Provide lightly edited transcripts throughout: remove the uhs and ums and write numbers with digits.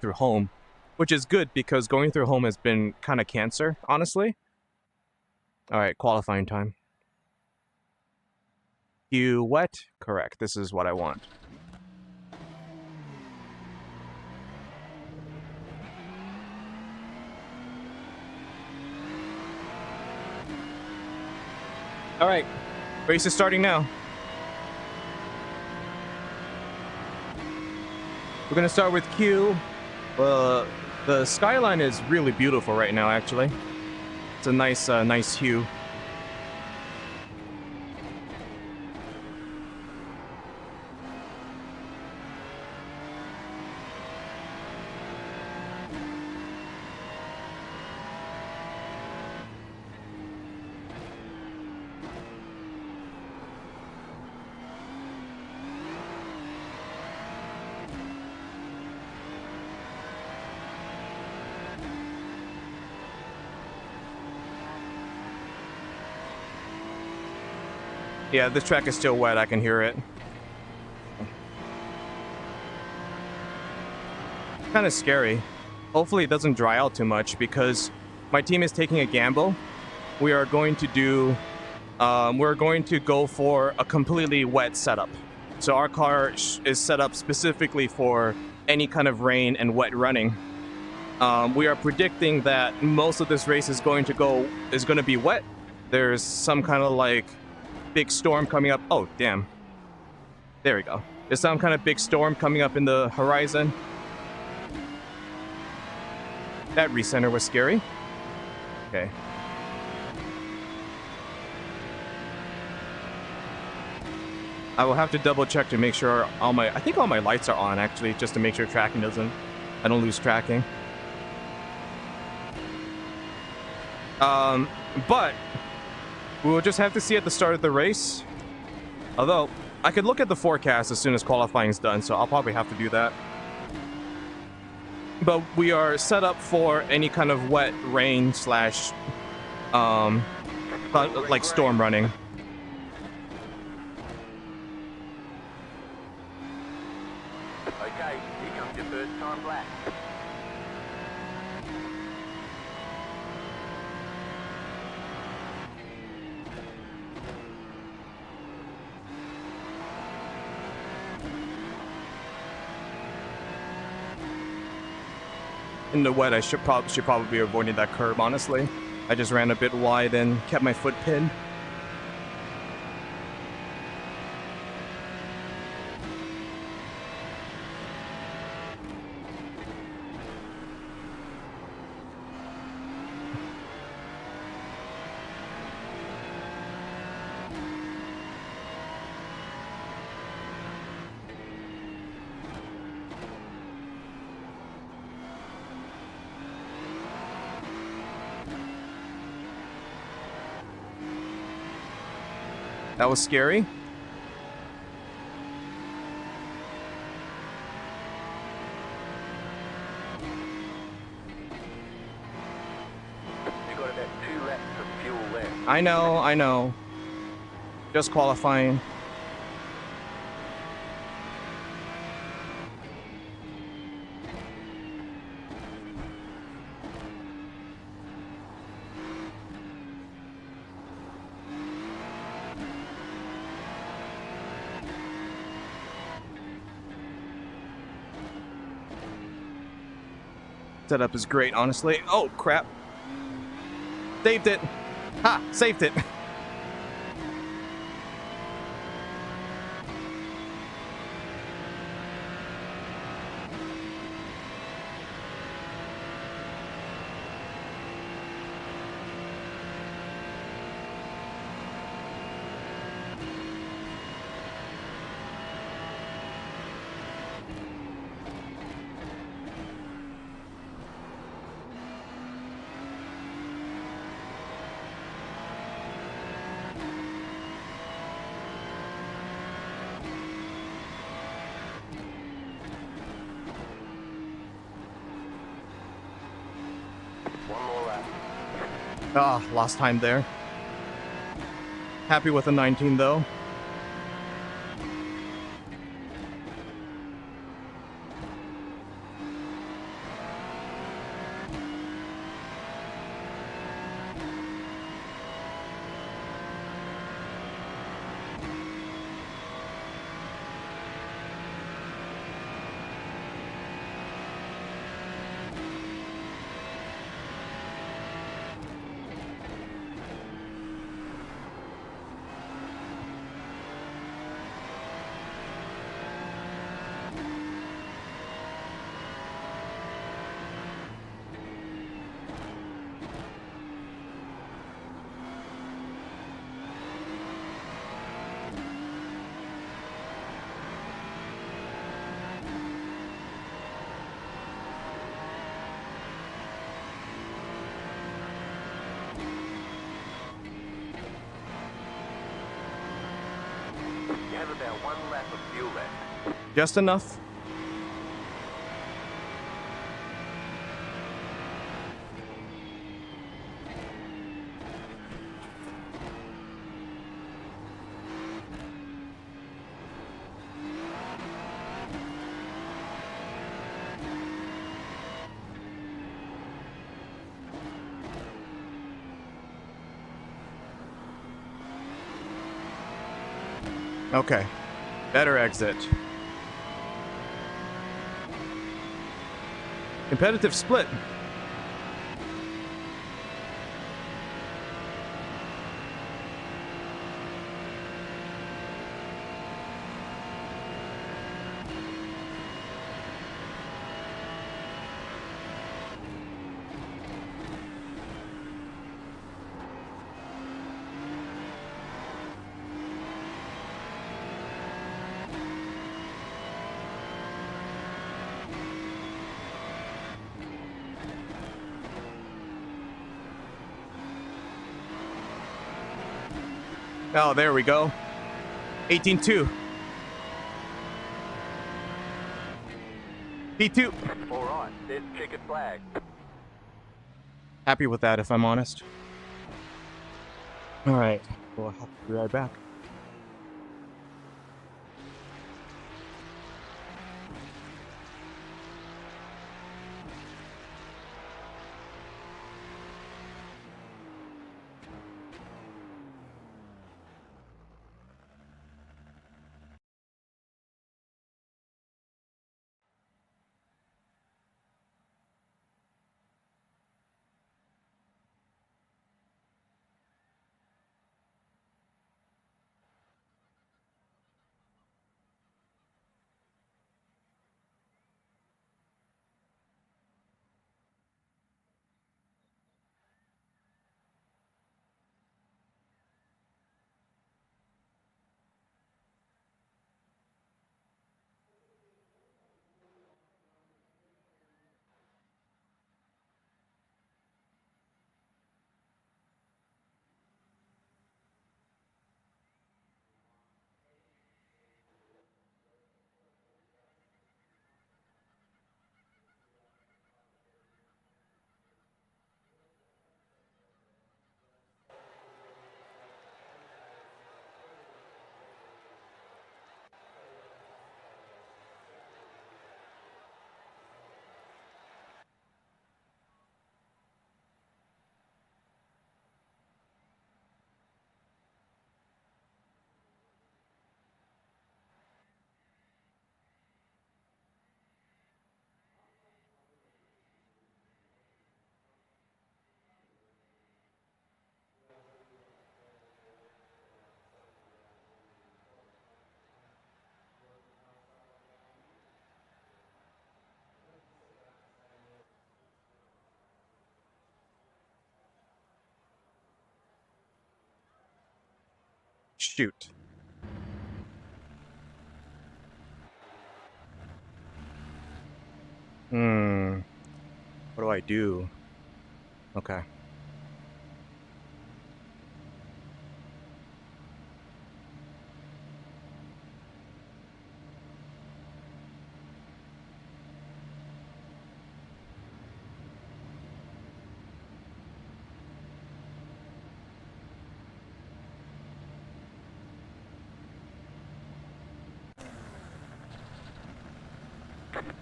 through home, which is good because going through home has been kind of cancer, honestly. All right, qualifying time. You wet? Correct. This is what I want. All right, race is starting now. We're gonna start with Q. The skyline is really beautiful right now, actually. It's a nice hue. Yeah, this track is still wet. I can hear it. Kind of scary. Hopefully it doesn't dry out too much because my team is taking a gamble. We are going to do... we're going to go for a completely wet setup. So our car is set up specifically for any kind of rain and wet running. We are predicting that most of this race is going to be wet. There's some kind of like big storm coming up. Oh, damn. There we go. There's some kind of big storm coming up in the horizon. That recenter was scary. Okay. I will have to double check to make sure I think all my lights are on actually, just to make sure tracking I don't lose tracking. But we will just have to see at the start of the race. Although, I could look at the forecast as soon as qualifying's done, so I'll probably have to do that. But we are set up for any kind of wet rain slash, like storm running. Okay, here comes your first time black. In the wet, I should probably be avoiding that curb, honestly. I just ran a bit wide and kept my foot pinned. That was scary. You got about 2 laps of fuel left. I know. Just qualifying. Setup is great, honestly. Oh, crap. Saved it. Ha! Saved it. One more lap. Ah, lost time there. Happy with a 19, though. fuel left. Just enough. Okay. Better exit. Competitive split. Oh, there we go. 18-2. P2. All right, there's checkered flag. Happy with that, if I'm honest. All right. We'll have to be right back. Shoot. What do I do? Okay.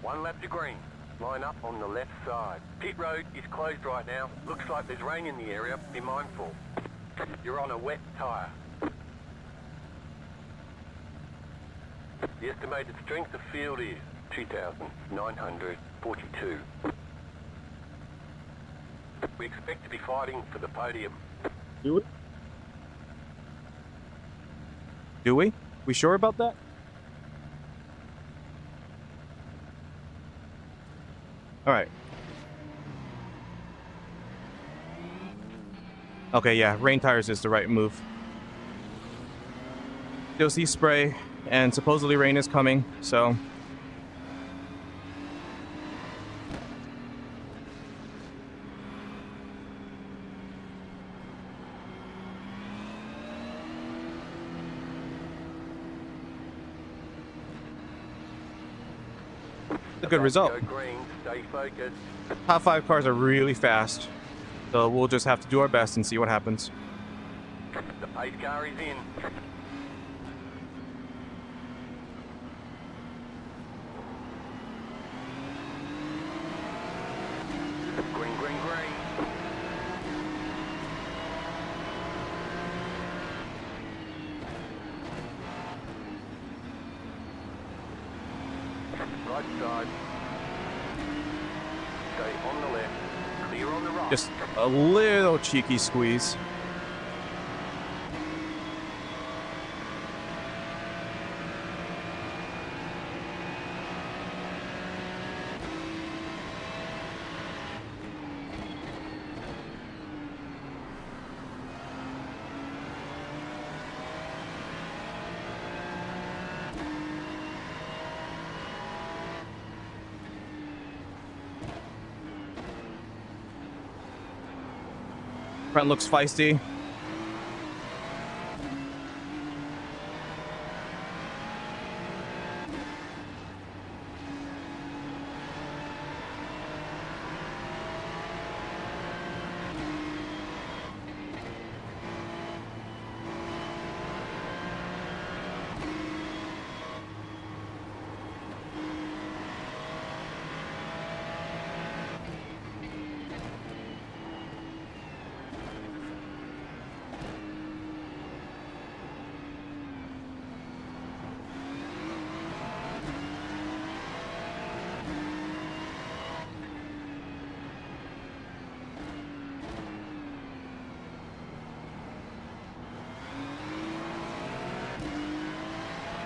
One lap to green. Line up on the left side. Pit road is closed right now. Looks like there's rain in the area. Be mindful. You're on a wet tyre. The estimated strength of field is 2,942. We expect to be fighting for the podium. Do we? Do we? We sure about that? All right. Okay, yeah, rain tires is the right move. You'll see spray, and supposedly rain is coming, so... a good result. Go green, stay focused. Top 5 cars are really fast, so we'll just have to do our best and see what happens. The pace car is in. Green, green, green. Right side. Stay on the left. Clear on the right. Just a little cheeky squeeze. Front looks feisty.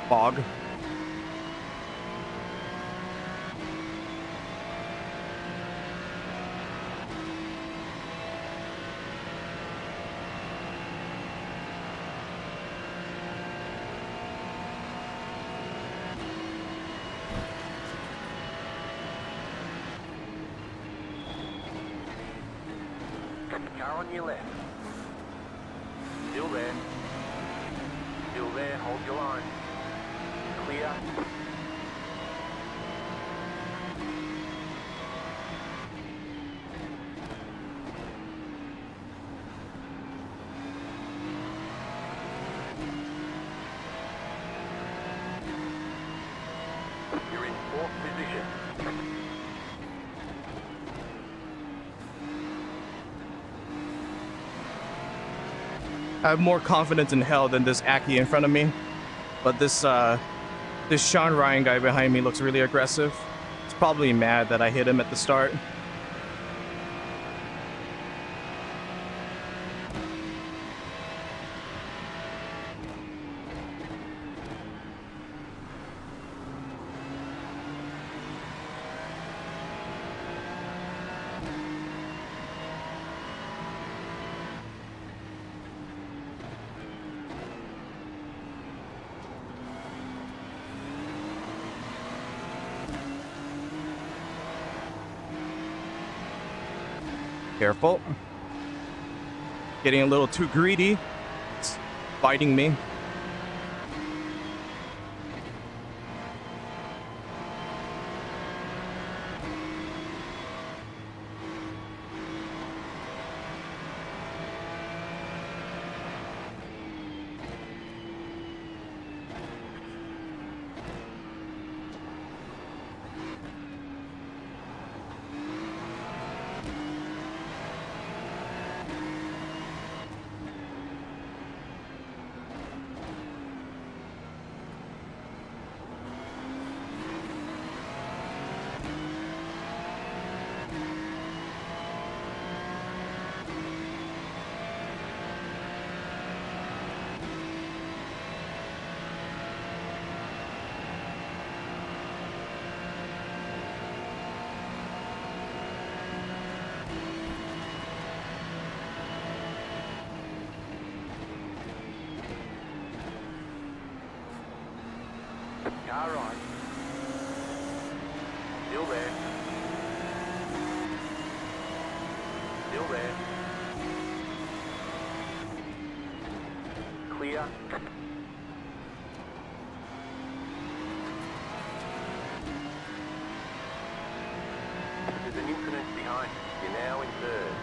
Bog. Car on your left. Still there. Still there. Hold your line. Clear. You're in 4th position. I have more confidence in hell than this Aki in front of me, but this Sean Ryan guy behind me looks really aggressive. He's probably mad that I hit him at the start. Careful. Getting a little too greedy. It's biting me. Car on. Still there. Still there. Clear. now in third.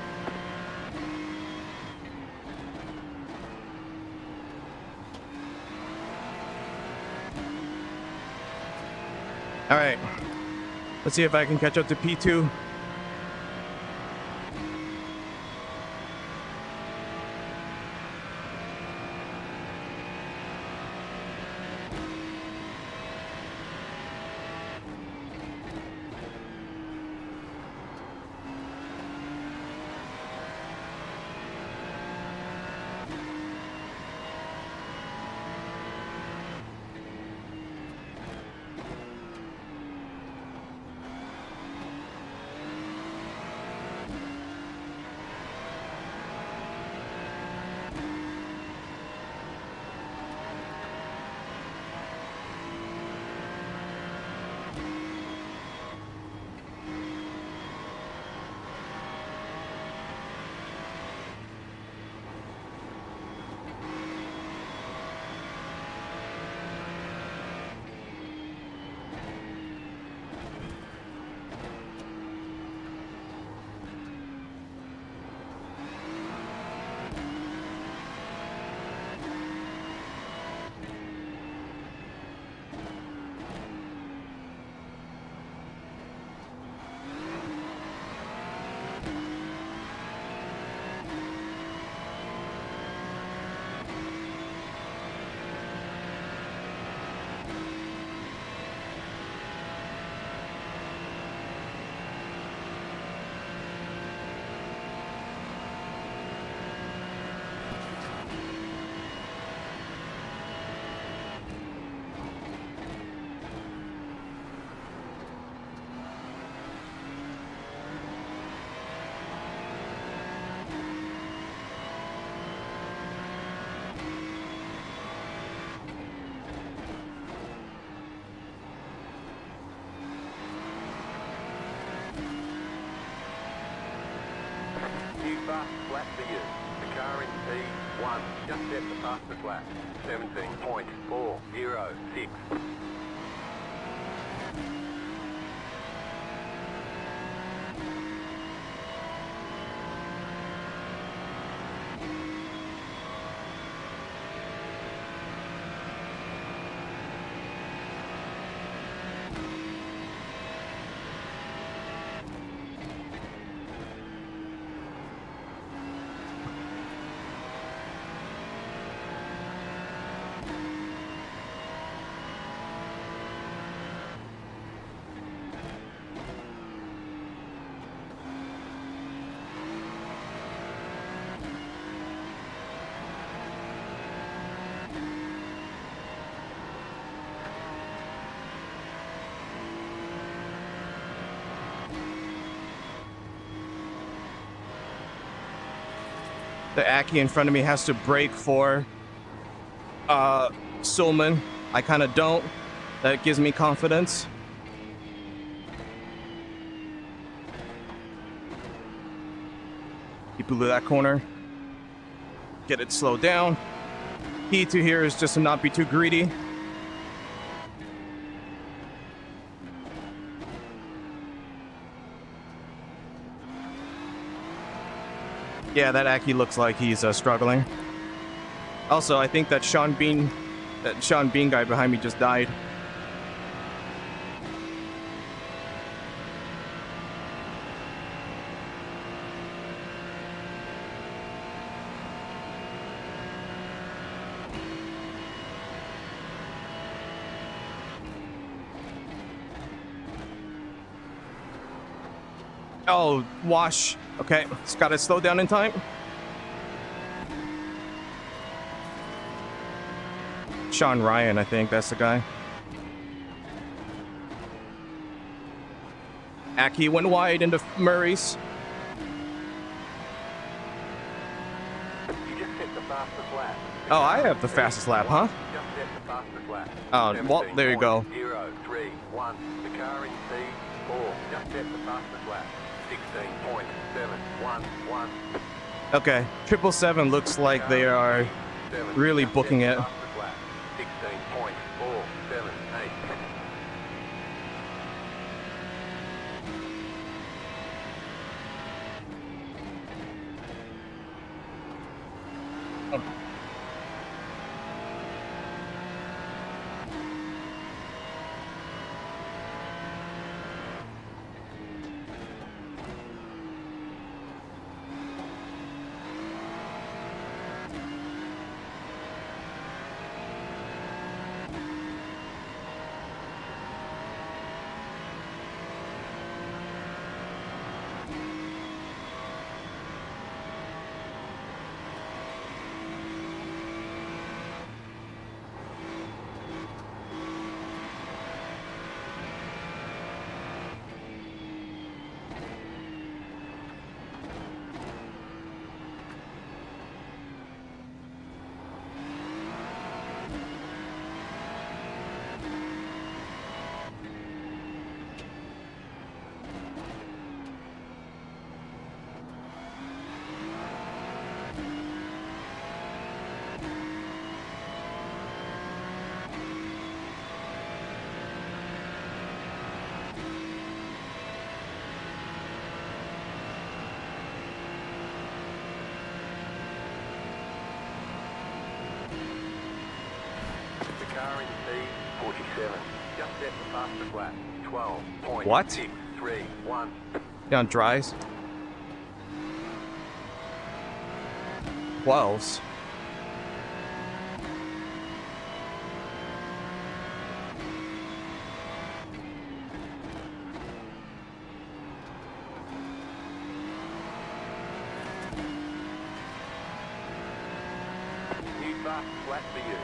All right, let's see if I can catch up to P2. New fast lap for you. The car in P1 just set the fastest lap. 17.406. The Aki in front of me has to brake for Sulman. I kind of don't. That gives me confidence. He blew that corner. Get it slowed down. Key to here is just to not be too greedy. Yeah, that Aki looks like he's struggling. Also, I think that Sean Bean guy behind me just died. Oh, wash. Okay, it's got to slow down in time. Sean Ryan, I think that's the guy. Aki went wide into Murray's. You just set the fastest lap. Oh, I have the fastest lap, huh? Just set the fastest lap. Oh, well, there you go. 031. The car in P4 just set the fastest lap. 16.711. Okay, 777 looks like they are really booking it. 16.478. The car in P47. Just set the fastest lap. 12.631. What? Yeah, on dries. 12s. New fastest lap for you.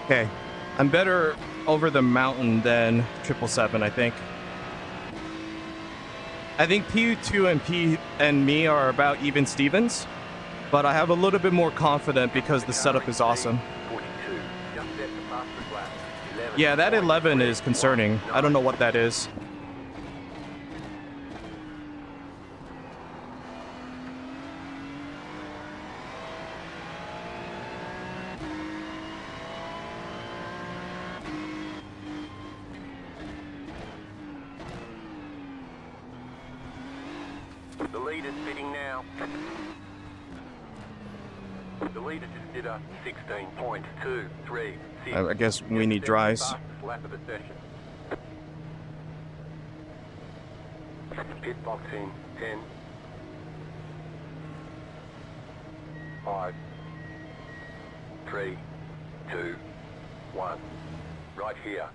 Okay. I'm better over the mountain than 777, I think. I think P2 and P and me are about even Stevens, but I have a little bit more confident because the setup is awesome. 42. Just set the fastest lap. 11. Yeah, that 11 is concerning. I don't know what that is. The leader's fitting now. The leader just did a 16.236. I guess we need dries. Fastest lap of the session. Pit box in 10, 5, 3, 2, 1. Right here.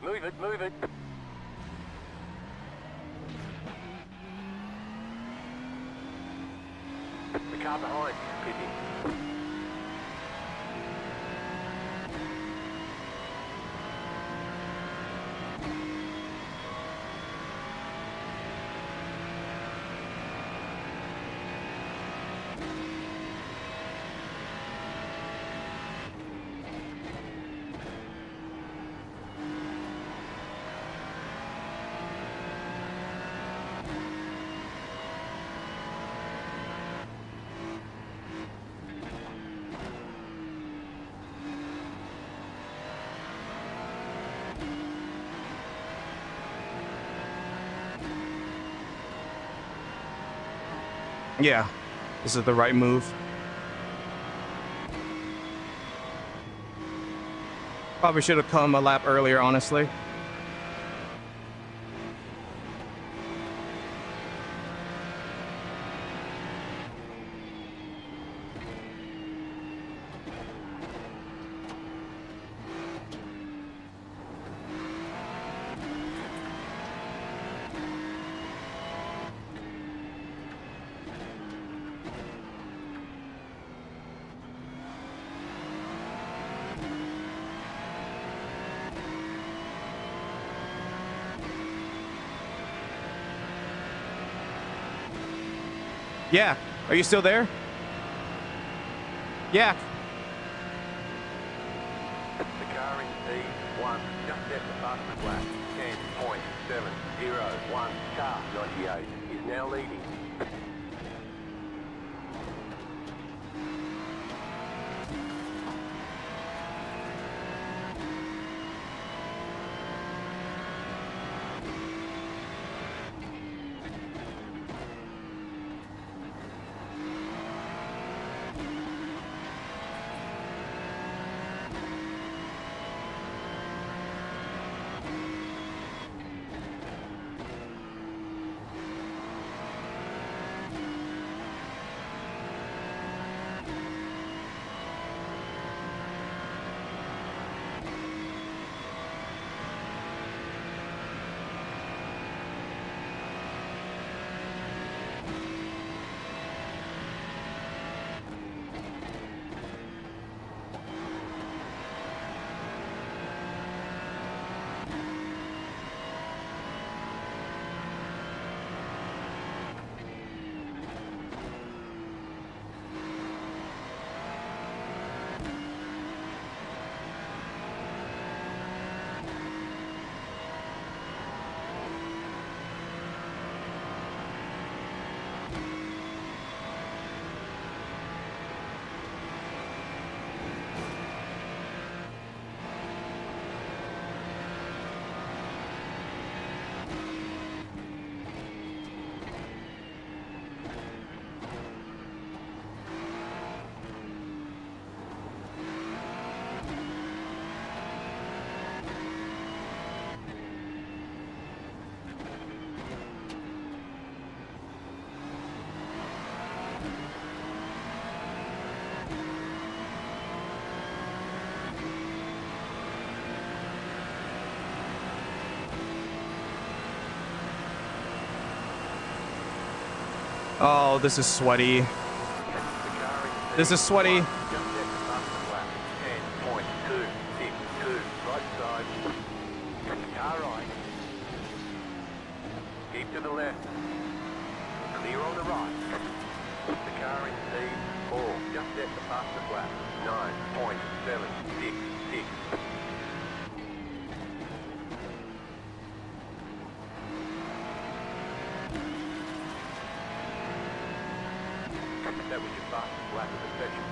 Move it, move it. The car behind is pitting. Yeah, this is the right move. Probably should have come a lap earlier, honestly. Yeah, are you still there? Yeah. The car in P1 just set the fastest lap. 10.701. Car 98 is now leading. Oh, this is sweaty. This is sweaty. Just set the fastest lap. 10.262. Right side. Car right. Keep to the left. Clear on the right. The car in P4 just set the fastest lap. 9.766. That was your fastest lap of the session.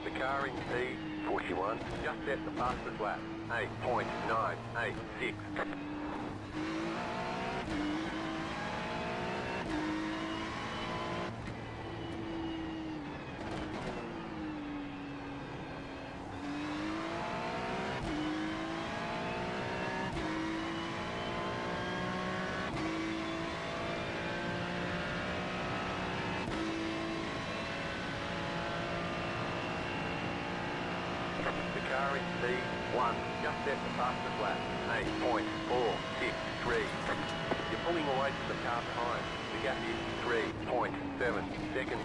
The car in P41 just set the fastest lap. 8.986. The car in P1 just set the fastest lap, 8.463. You're pulling away from the car behind. The gap is 3.7 seconds.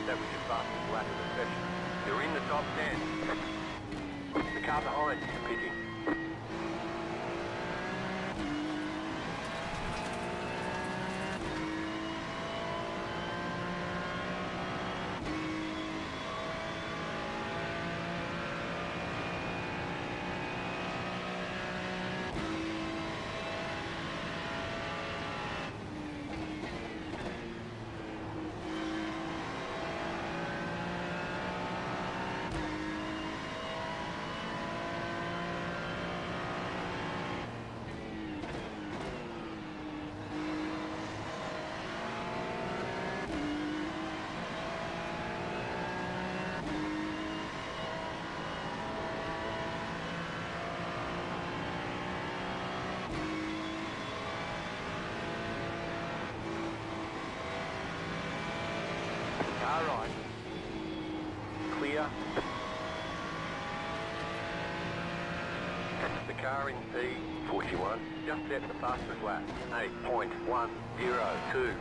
That was your fastest lap of the session. You're in the top 10. The car behind is pitting. Car right. Clear. The car in P41 just set the fastest lap, 8.102.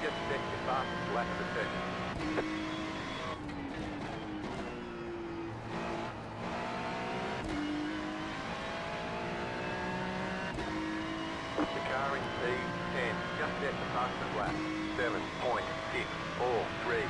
Just set your fastest lap of the session. The car in P10 just set the fastest lap, 7.643.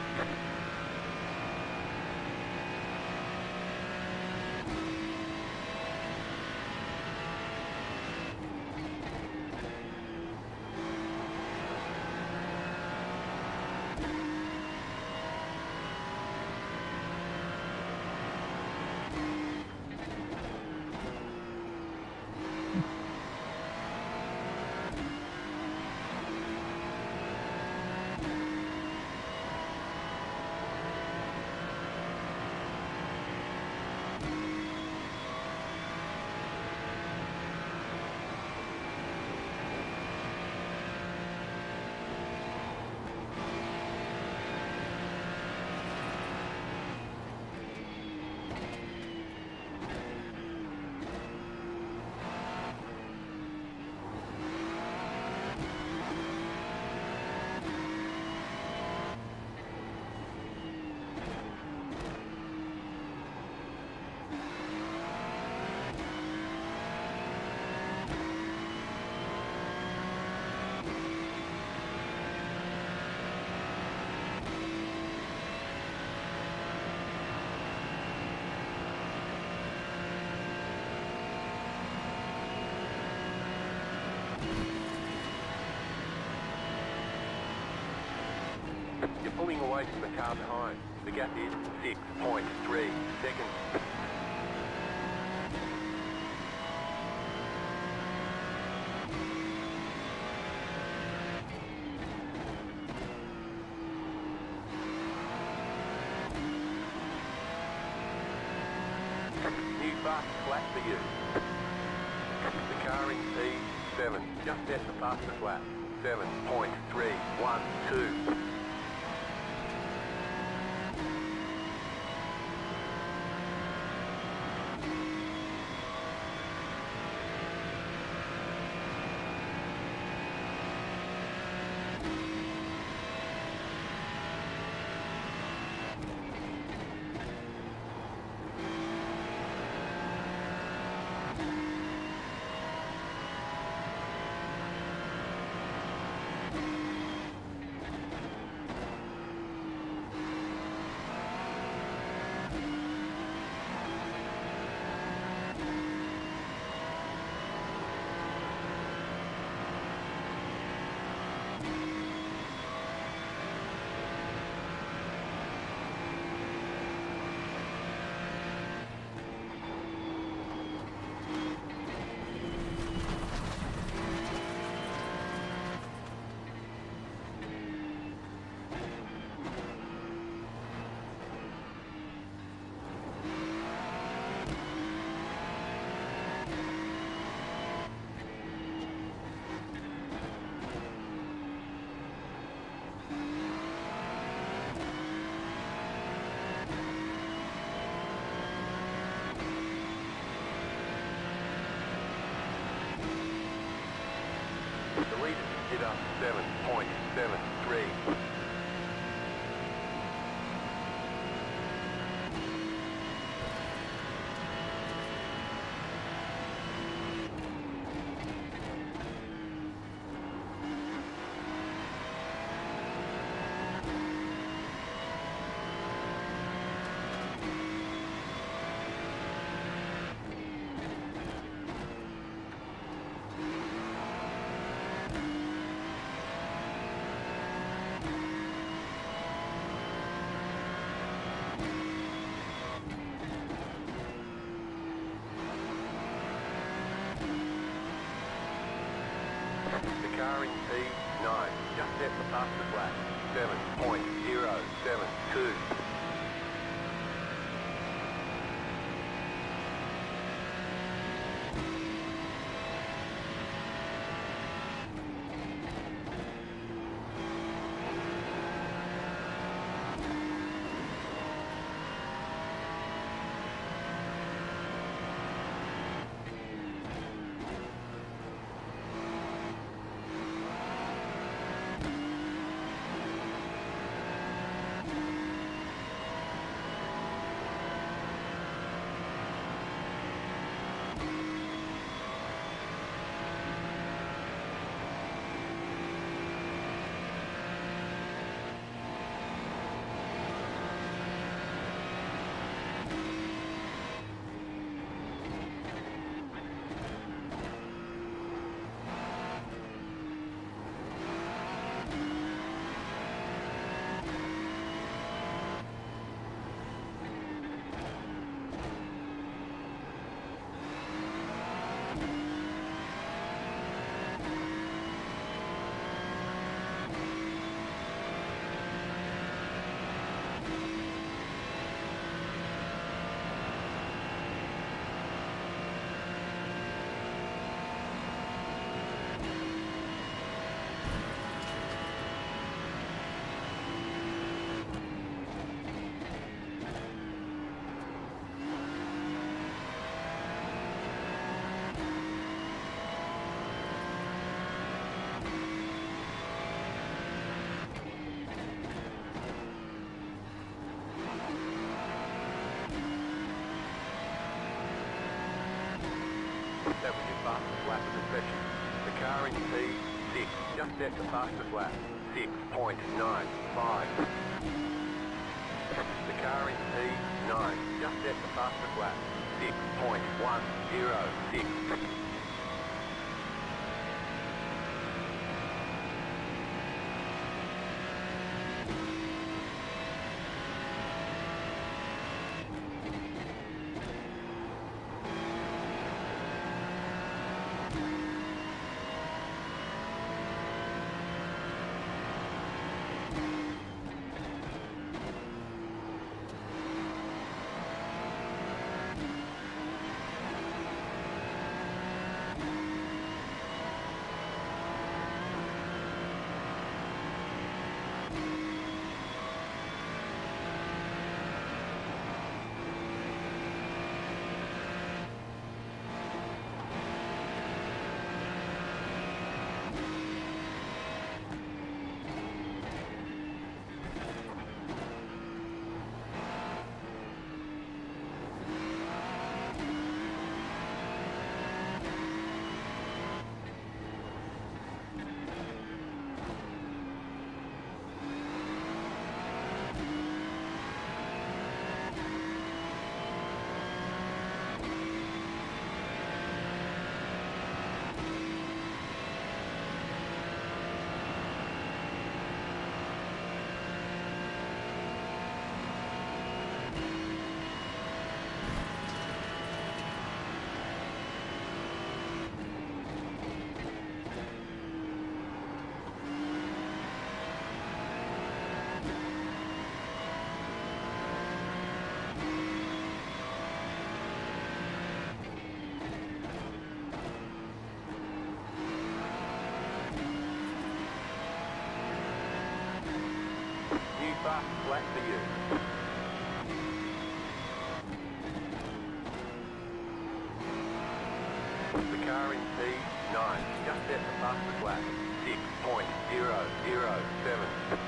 You're pulling away from the car behind. The gap is 6.3 seconds. New fast flat for you. The car in P7 just set the fastest lap, 7.312. Meter 7.73. The car in P9 just set the fastest lap, 7.072. That was your fastest lap of the session. The car in P6 just set the fastest lap, 6.95. The car in P9 just set the fastest lap, 6.106. Fast flat for you. The car in P9 just set the fastest lap, 6. 1.007.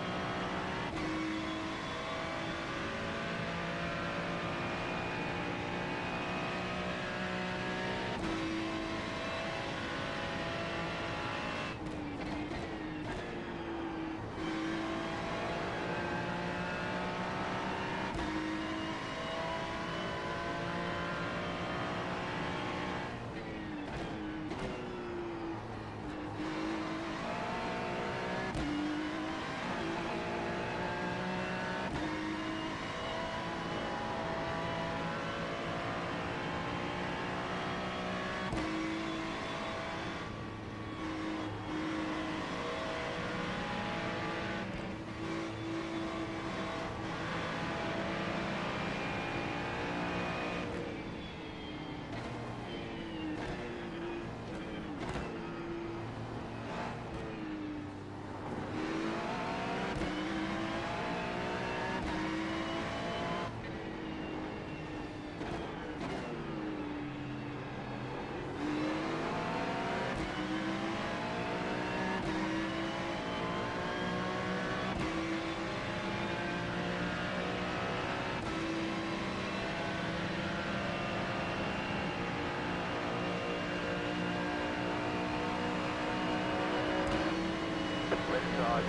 Left side.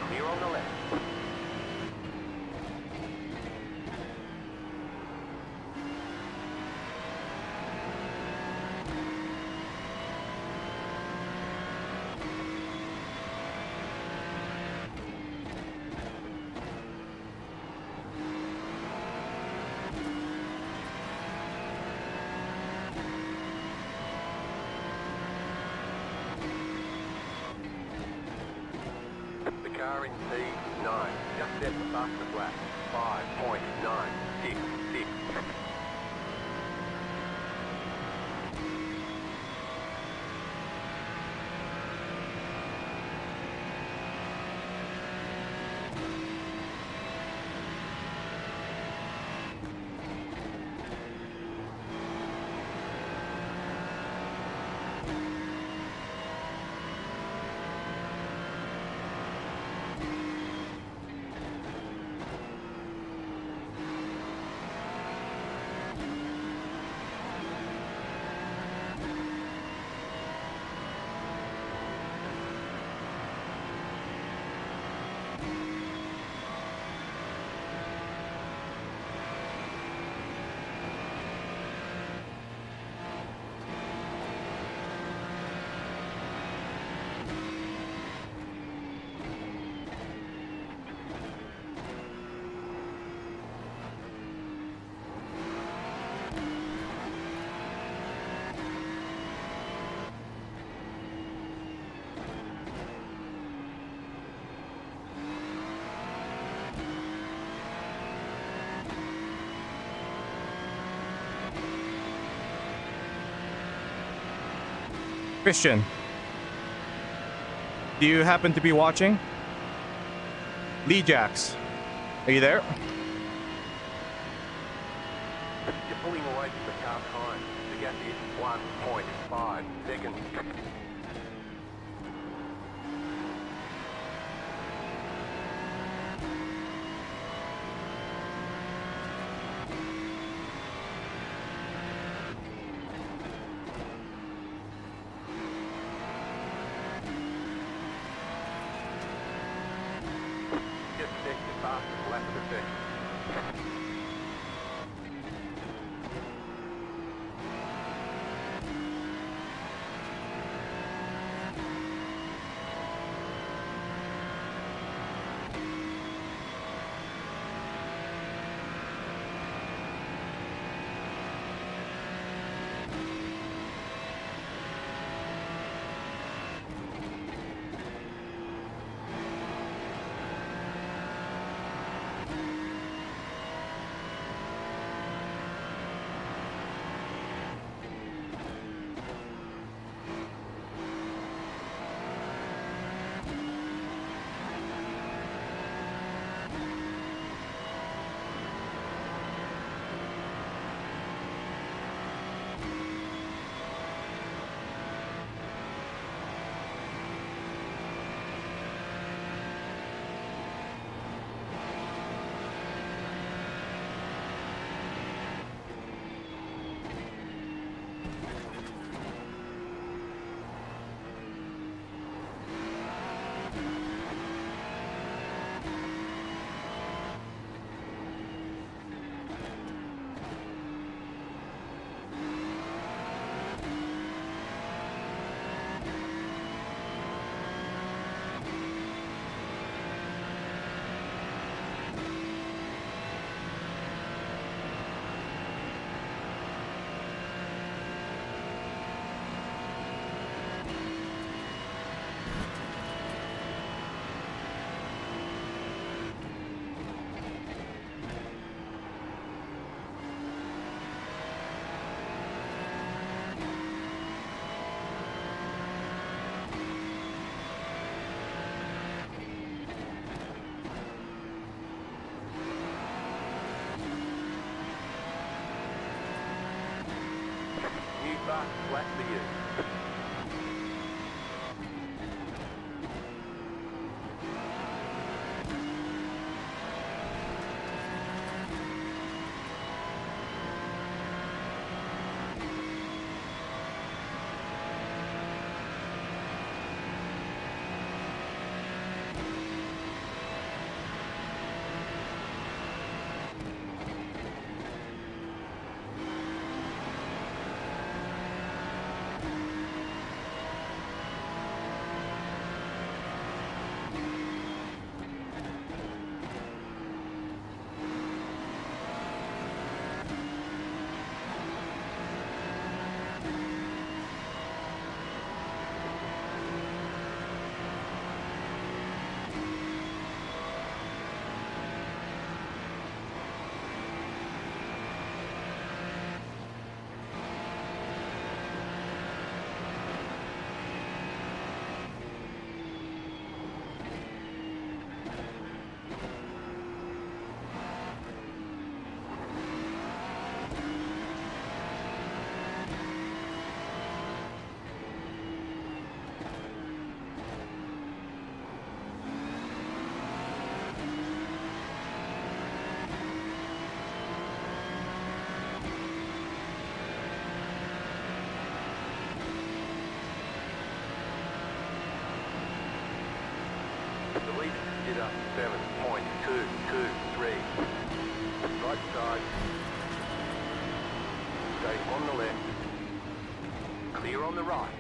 Clear on the left. The car in P9, just set the fastest lap, 5.966. Christian, do you happen to be watching? Lee Jacks, are you there? You're pulling away from the car time. The gap is 1.5 seconds. Just set your fastest lap of the session. fastest lap for you. The lead did up 7.223. Right side. Stay on the left. Clear on the right.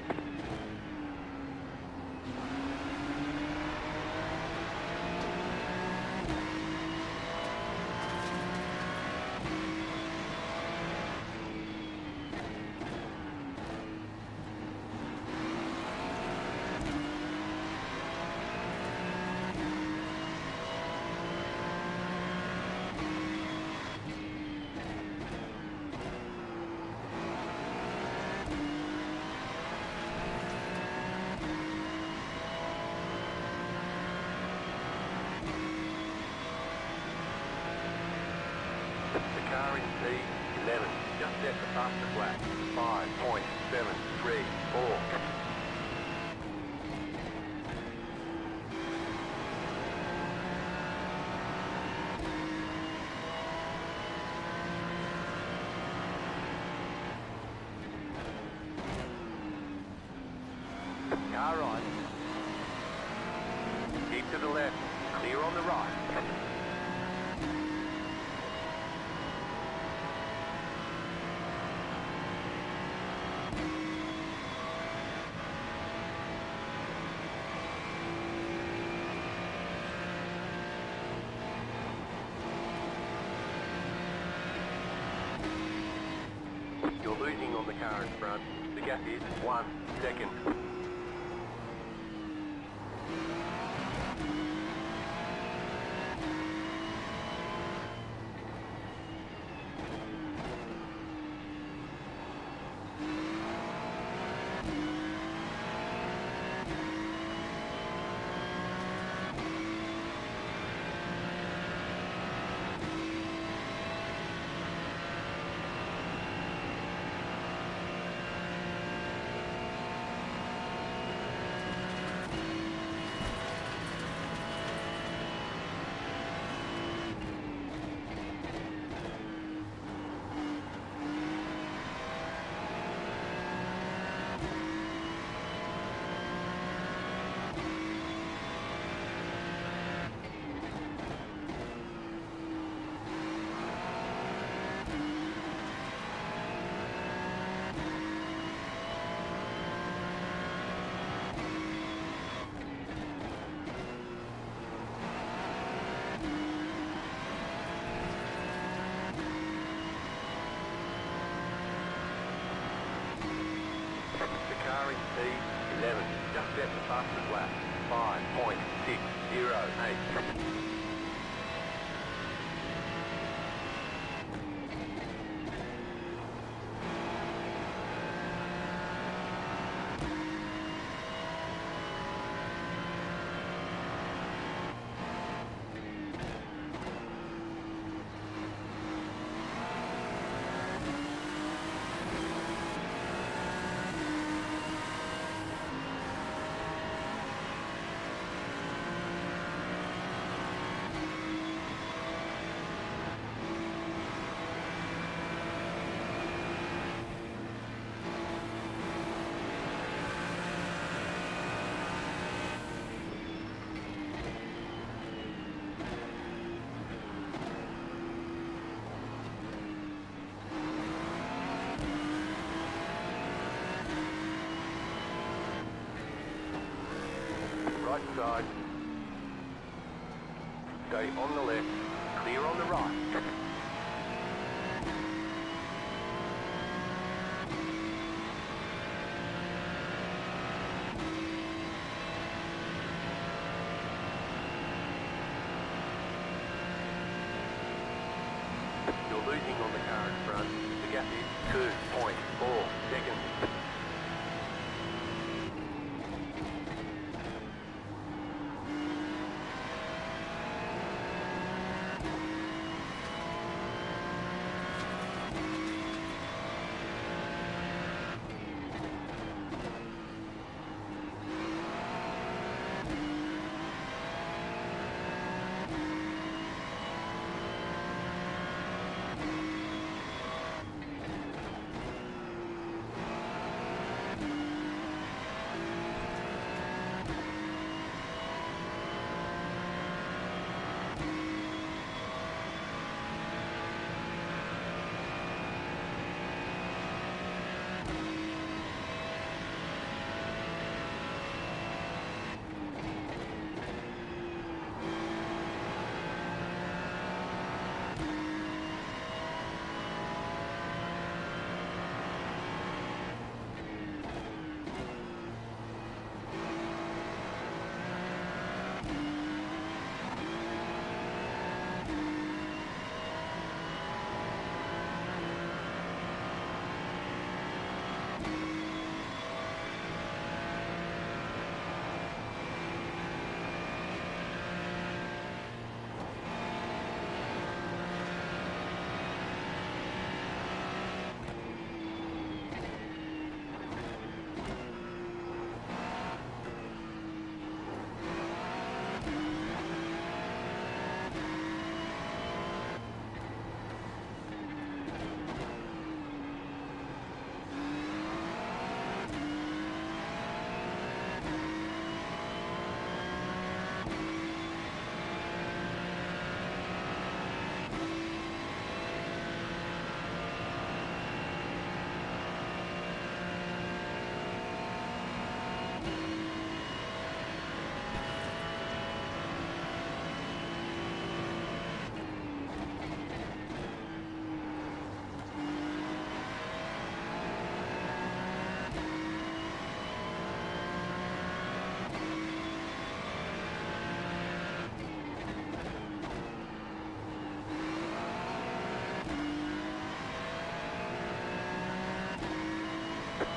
Car in P11, just set the fastest lap, 5.734. Car right. Keep to the left, clear on the right. You're losing on the car in front. The gap is 1 second. Car in P11, just set the fastest lap, 5.608. right side. Stay on the left. Clear on the right. You're losing on the car in front. The gap is 2.4 seconds.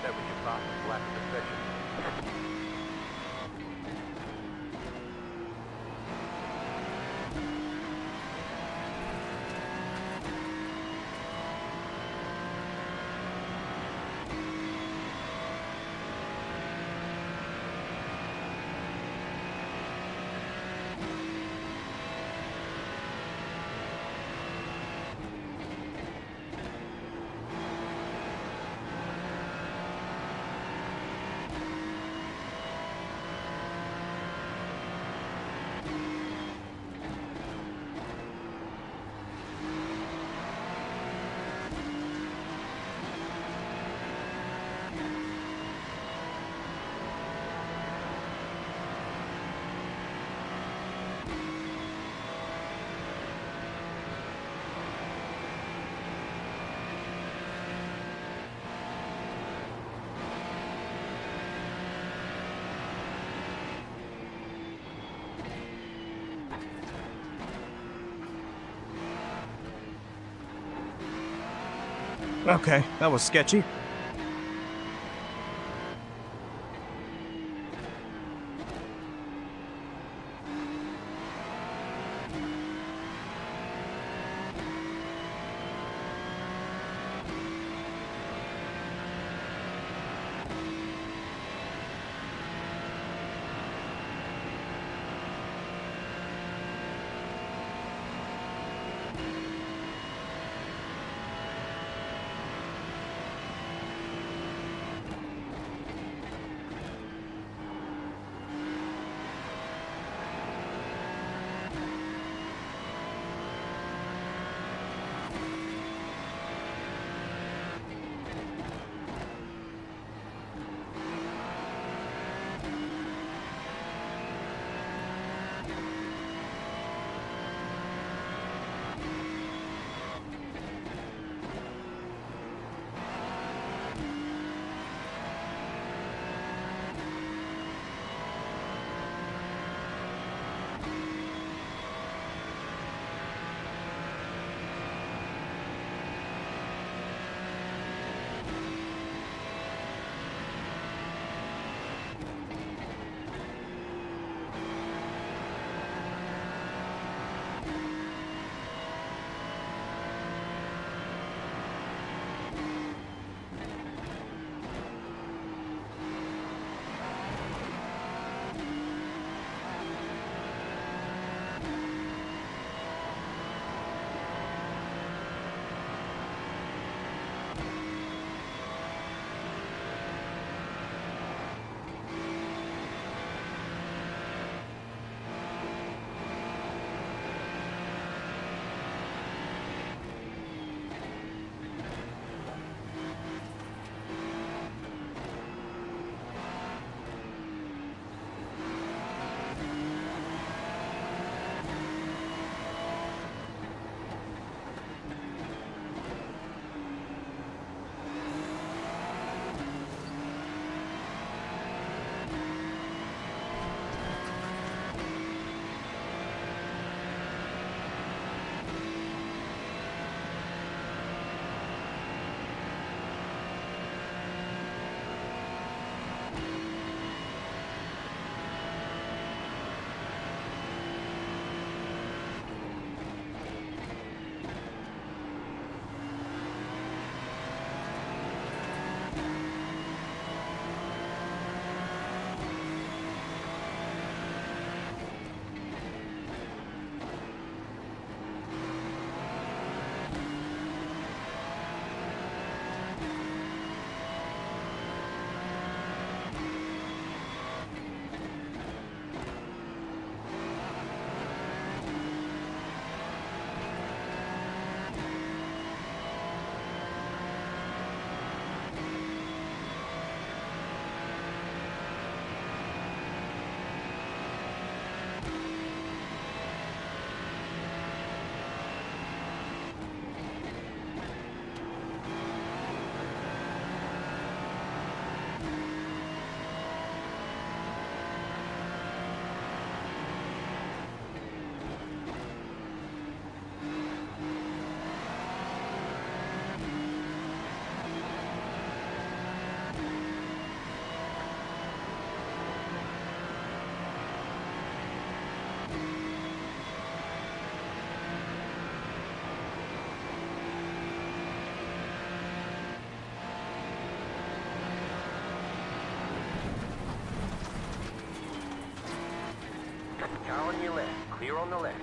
That was your fastest lap of the session. Okay, that was sketchy. on the left.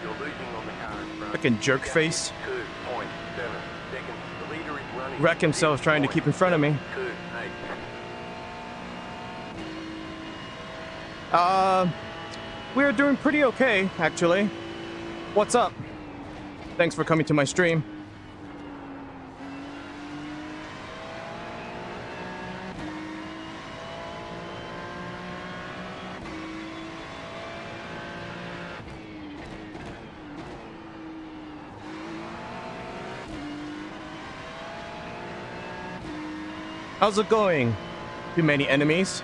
You're losing on the car in front. Frickin' jerk face. 2.7 seconds. The leader is running. Wreck himself trying to keep in front of me. 2.8. We're doing pretty okay, actually. What's up? Thanks for coming to my stream. How's it going? Too many enemies?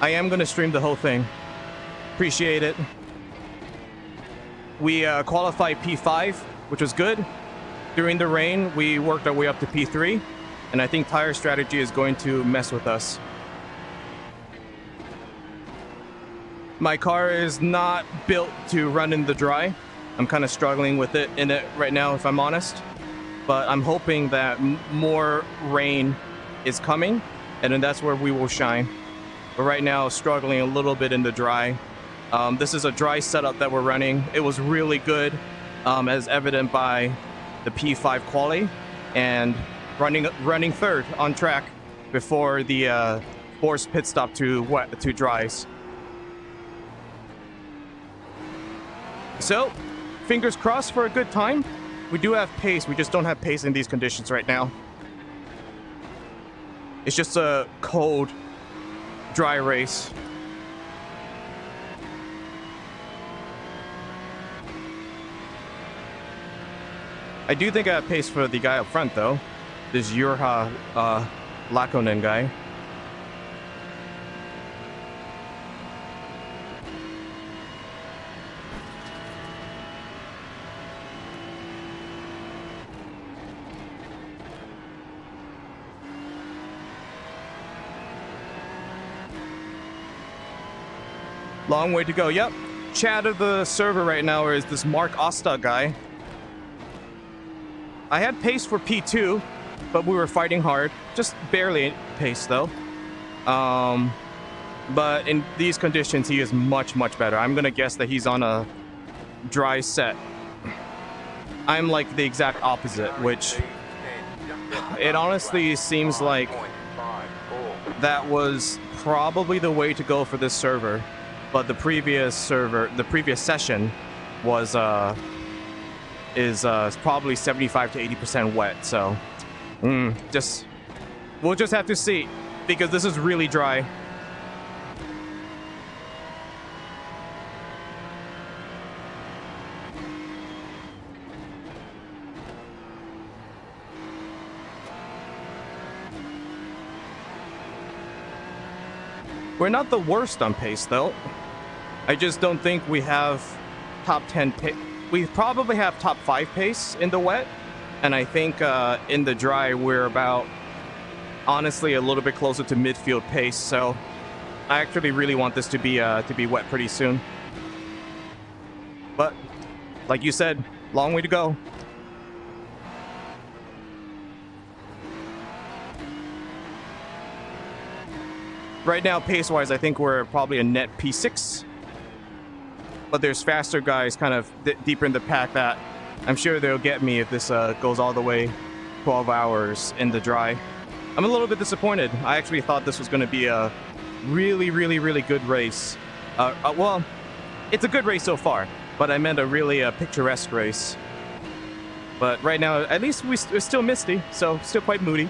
I am going to stream the whole thing. Appreciate it. We qualified P5, which was good. During the rain, we worked our way up to P3, and I think tire strategy is going to mess with us. My car is not built to run in the dry. I'm kind of struggling with it right now, if I'm honest. But I'm hoping that more rain is coming, and then that's where we will shine. But right now, struggling a little bit in the dry. This is a dry setup that we're running. It was really good, as evident by the P5 Quali, and running third on track before the forced pit stop to dries. So, fingers crossed for a good time. We do have pace. We just don't have pace in these conditions right now. It's just a cold, dry race. I do think I have pace for the guy up front, though. This Jurha Lakonen guy. Long way to go. Yep. Chat of the server right now is this Mark Osta guy. I had pace for P2, but we were fighting hard. Just barely pace, though. But in these conditions, he is much, much better. I'm going to guess that he's on a dry set. I'm like the exact opposite, which it honestly seems like that was probably the way to go for this server. But the previous session was is probably 75 to 80% wet. So we'll just have to see, because this is really dry. We're not the worst on pace, though. I just don't think we have top 10 pace. We probably have top 5 pace in the wet, and I think in the dry we're about, honestly, a little bit closer to midfield pace. So I actually really want this to be wet pretty soon. But like you said, long way to go. Right now, pace-wise, I think we're probably a net P6. But there's faster guys kind of deeper in the pack that I'm sure they'll get me if this goes all the way 12 hours in the dry. I'm a little bit disappointed. I actually thought this was going to be a really, really, really good race. Well, it's a good race so far, but I meant a really picturesque race. But right now, at least it's still misty, so still quite moody.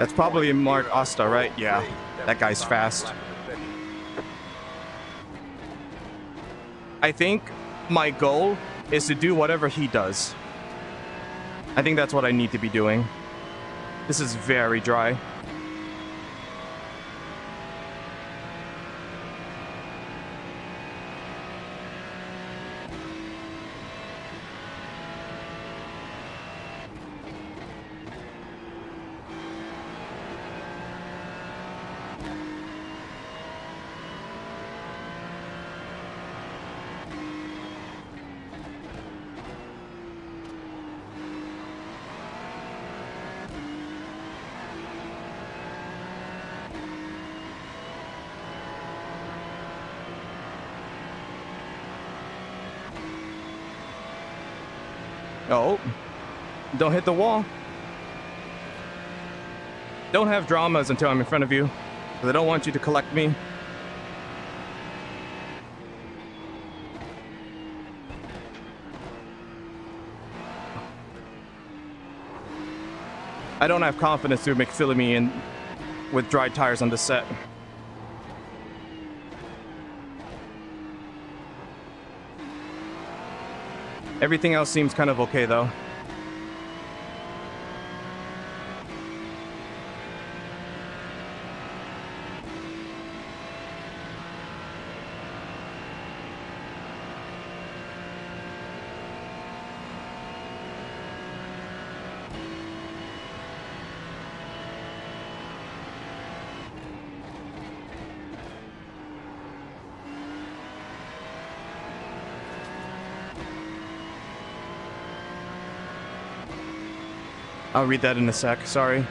That's probably Mark Asta, right? Yeah, that guy's fast. I think my goal is to do whatever he does. I think that's what I need to be doing. This is very dry. Oh, don't hit the wall. Don't have dramas until I'm in front of you, because I don't want you to collect me. I don't have confidence to McFill me in with dry tires on the set. Everything else seems kind of okay, though. I'll read that in a sec, sorry.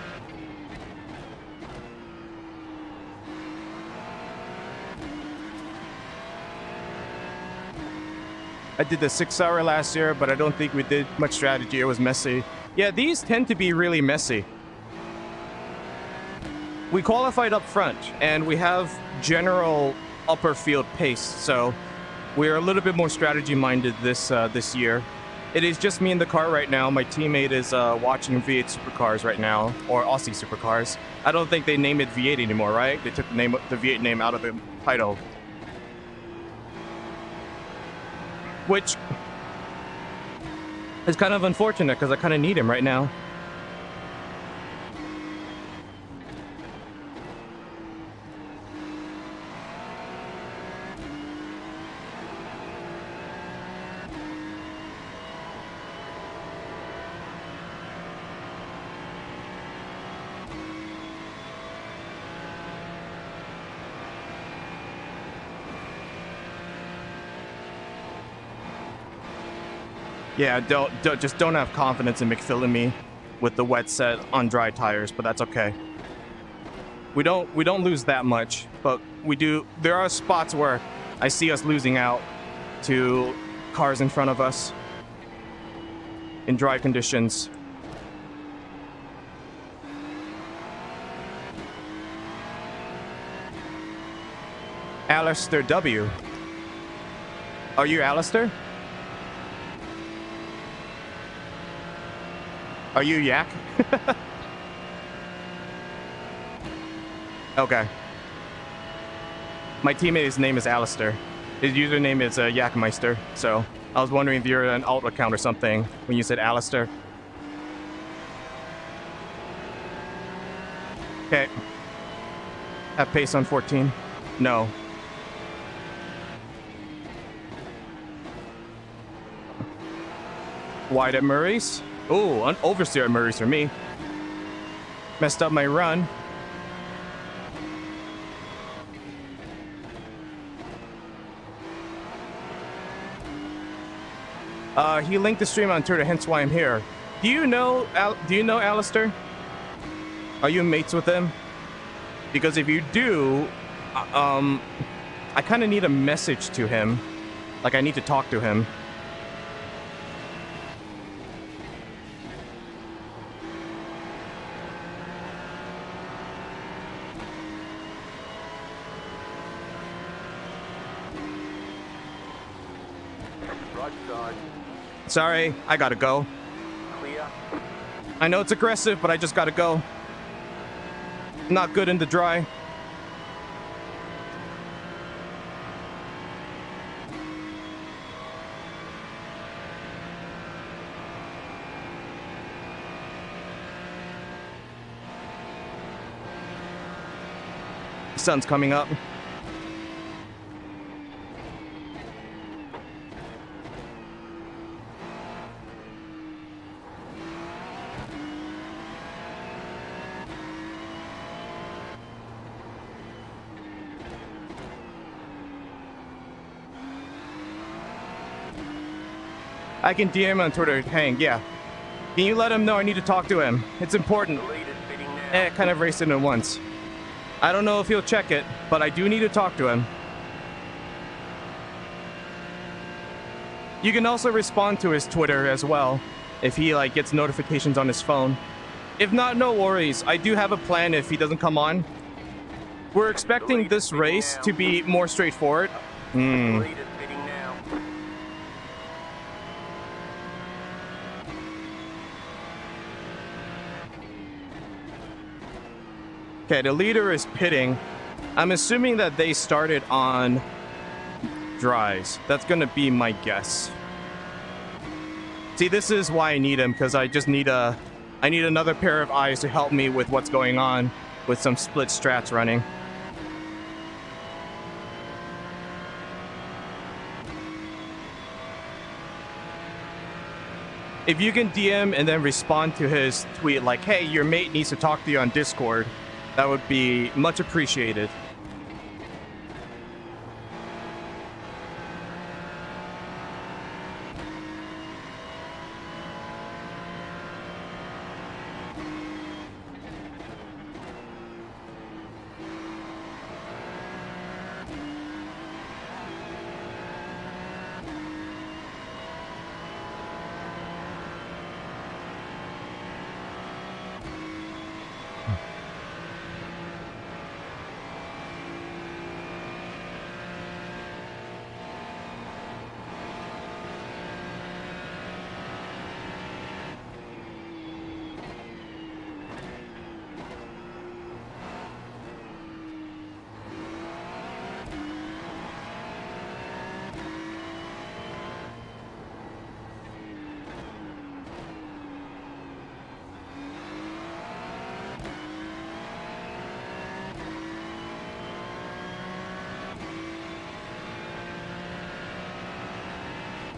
I did the 6-hour last year, but I don't think we did much strategy. It was messy. Yeah, these tend to be really messy. We qualified up front, and we have general upper field pace, so we're a little bit more strategy-minded this year. It is just me in the car right now. My teammate is watching V8 Supercars right now, or Aussie Supercars. I don't think they name it V8 anymore, right? They took the V8 name out of the title. Which is kind of unfortunate, because I kind of need him right now. Yeah, just don't have confidence in McFill me with the wet set on dry tires, but that's okay. We don't lose that much, but we do. There are spots where I see us losing out to cars in front of us in dry conditions. Alistair W. Are you Alistair? Are you Yak? Okay. My teammate's name is Alistair. His username is Yakmeister, so I was wondering if you're an alt account or something when you said Alistair. Okay. Have pace on 14? No. Wide at Murray's? Ooh, an oversteer at Murray's for me. Messed up my run. He linked the stream on Twitter, hence why I'm here. Do you know Alistair? Are you mates with him? Because if you do, I kind of need a message to him. Like, I need to talk to him. Sorry, I gotta go. Clear. I know it's aggressive, but I just gotta go. Not good in the dry. The sun's coming up. I can DM on Twitter, Hank, yeah. Can you let him know I need to talk to him? It's important. Kind of raced it in once. I don't know if he'll check it, but I do need to talk to him. You can also respond to his Twitter as well, if he gets notifications on his phone. If not, no worries. I do have a plan if he doesn't come on. We're expecting this race to be more straightforward. Okay, the leader is pitting. I'm assuming that they started on dries. That's gonna be my guess. See, this is why I need him, because I just need I need another pair of eyes to help me with what's going on with some split strats running. If you can DM and then respond to his tweet like, hey, your mate needs to talk to you on Discord, that would be much appreciated.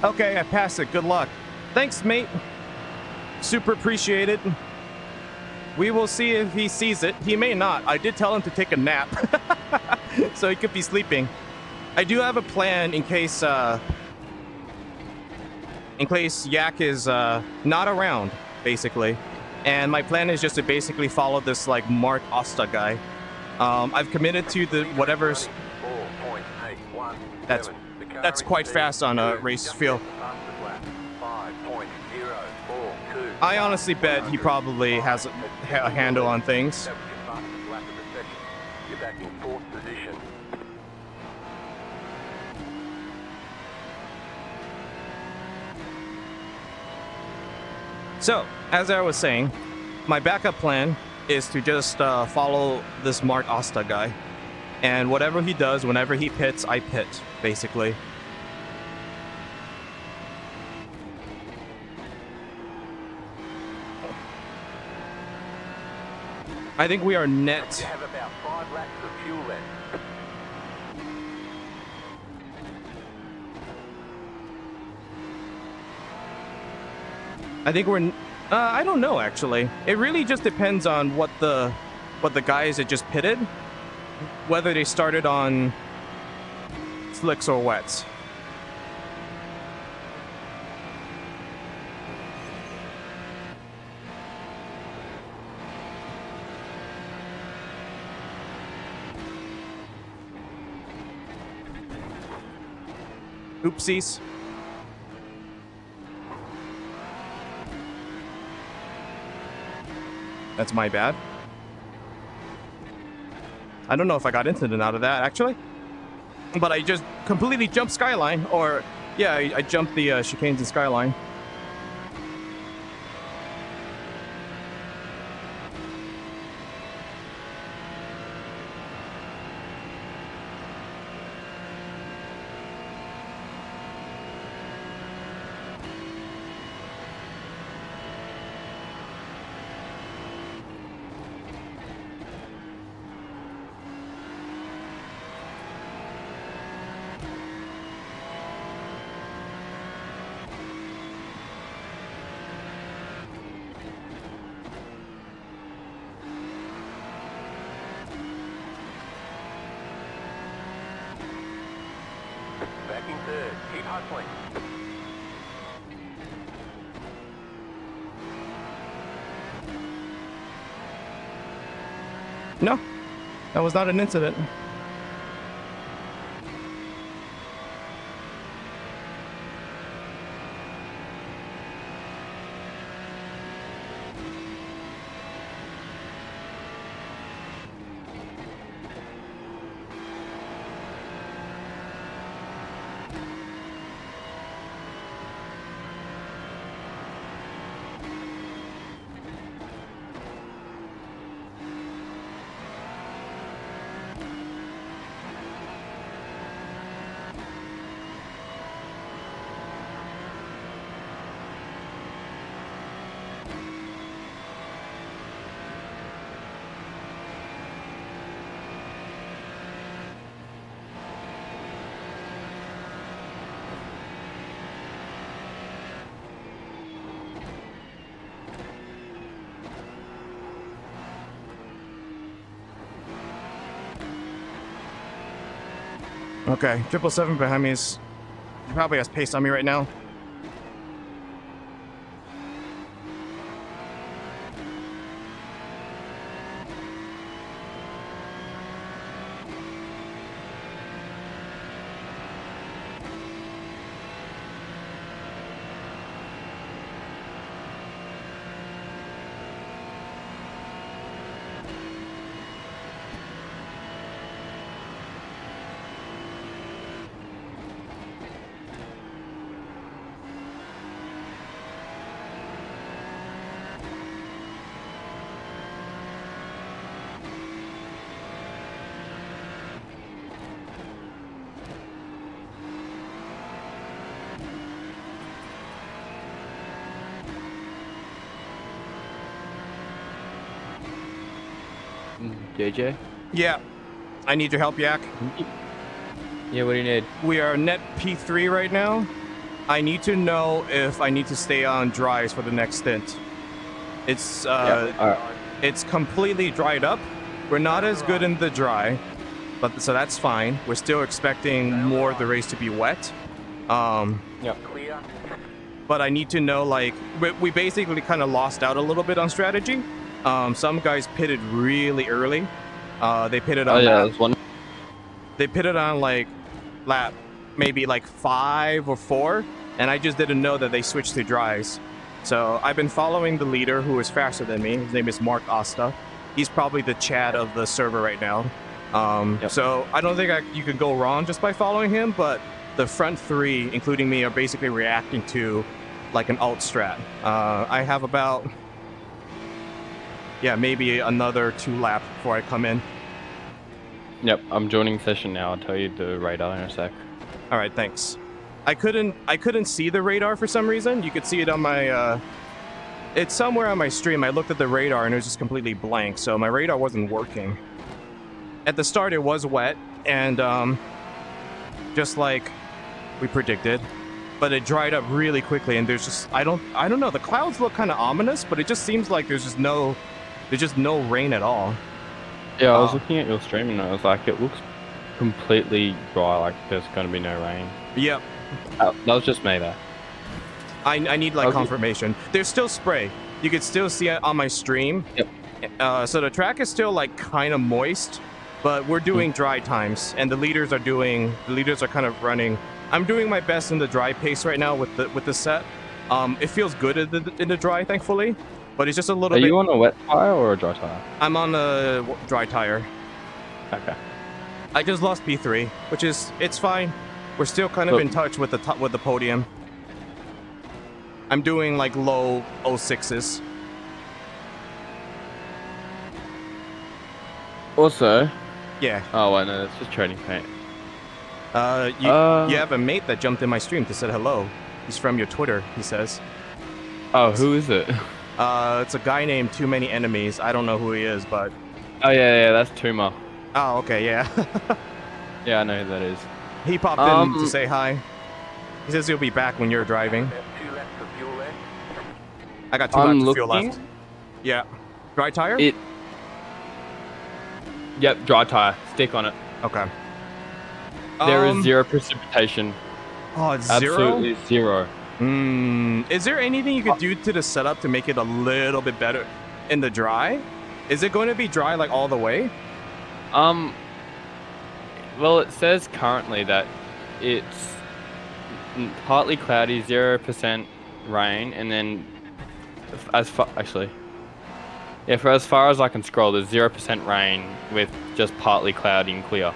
Okay, I passed it. Good luck. Thanks, mate. Super appreciated. We will see if he sees it. He may not. I did tell him to take a nap. So he could be sleeping. I do have a plan in case Yak is not around, basically. And my plan is just to basically follow this Mark Osta guy. I've committed to the whatever's... That's quite fast on a race field. I honestly bet he probably has a handle on things. So, as I was saying, my backup plan is to just follow this Mark Osta guy. And whatever he does, whenever he pits, I pit, basically. I think we are net. You have about 5 laps of fuel left. I think we're... I don't know, actually. It really just depends on what the guys that just pitted, whether they started on slicks or wets. Oopsies. That's my bad. I don't know if I got into and out of that, actually. But I just completely jumped Skyline. Or, yeah, I jumped the chicanes and Skyline. back in third. Keep hustling. No, that was not an incident. Okay, 777 behind me is... He probably has pace on me right now. JJ? Yeah, I need your help, Yak. Yeah, what do you need? We are net P3 right now. I need to know if I need to stay on dries for the next stint. It's it's completely dried up. We're not as good in the dry, but so that's fine. We're still expecting more of the race to be wet. Clear. But I need to know, like, we basically kind of lost out a little bit on strategy. Some guys pitted really early. They pitted on there's one. They pitted on like lap maybe like 5 or 4, and I just didn't know that they switched to dries. So I've been following the leader, who is faster than me. His name is Mark Asta. He's probably the Chad of the server right now. So I don't think you can go wrong just by following him, but the front 3, including me, are basically reacting to like an alt strat. I have about, maybe another 2 laps before I come in. Yep, I'm joining session now. I'll tell you the radar in a sec. All right, thanks. I couldn't see the radar for some reason. You could see it on my it's somewhere on my stream. I looked at the radar and it was just completely blank, so my radar wasn't working. At the start it was wet, and just like we predicted, but it dried up really quickly, and there's just I don't know, the clouds look kind of ominous, but it just seems like there's just no rain at all. Yeah, I was looking at your stream and I was like, it looks completely dry, like there's going to be no rain. Yep. That was just me though. I need like confirmation. There's still spray. You could still see it on my stream. Yep. So the track is still like kind of moist, but we're doing dry times, and the leaders are kind of running. I'm doing my best in the dry pace right now with the set. It feels good in the dry, thankfully, but it's just a little bit. Are you on a wet tire or a dry tire? I'm on a dry tire. Okay. I just lost P3, which is, it's fine. We're still kind of in touch with the podium. I'm doing like low 06s. Also. Yeah. Oh, wait, no, that's just trading paint. You have a mate that jumped in my stream to say hello. He's from your Twitter, he says. Oh, who is it? It's a guy named Too Many Enemies. I don't know who he is, but... Oh, yeah, that's Tuma. Oh, okay, yeah. Yeah, I know who that is. He popped in to say hi. He says he'll be back when you're driving. 2 laps of fuel left. I got 2 laps of fuel left. Yeah. Dry tire? Yep, dry tire. Stick on it. Okay. There is 0 precipitation. Oh, it's 0? Absolutely 0. Is there anything you could do to the setup to make it a little bit better in the dry? Is it going to be dry like all the way? Well, it says currently that it's partly cloudy, 0% rain, and then for as far as I can scroll, there's 0% rain with just partly cloudy and clear.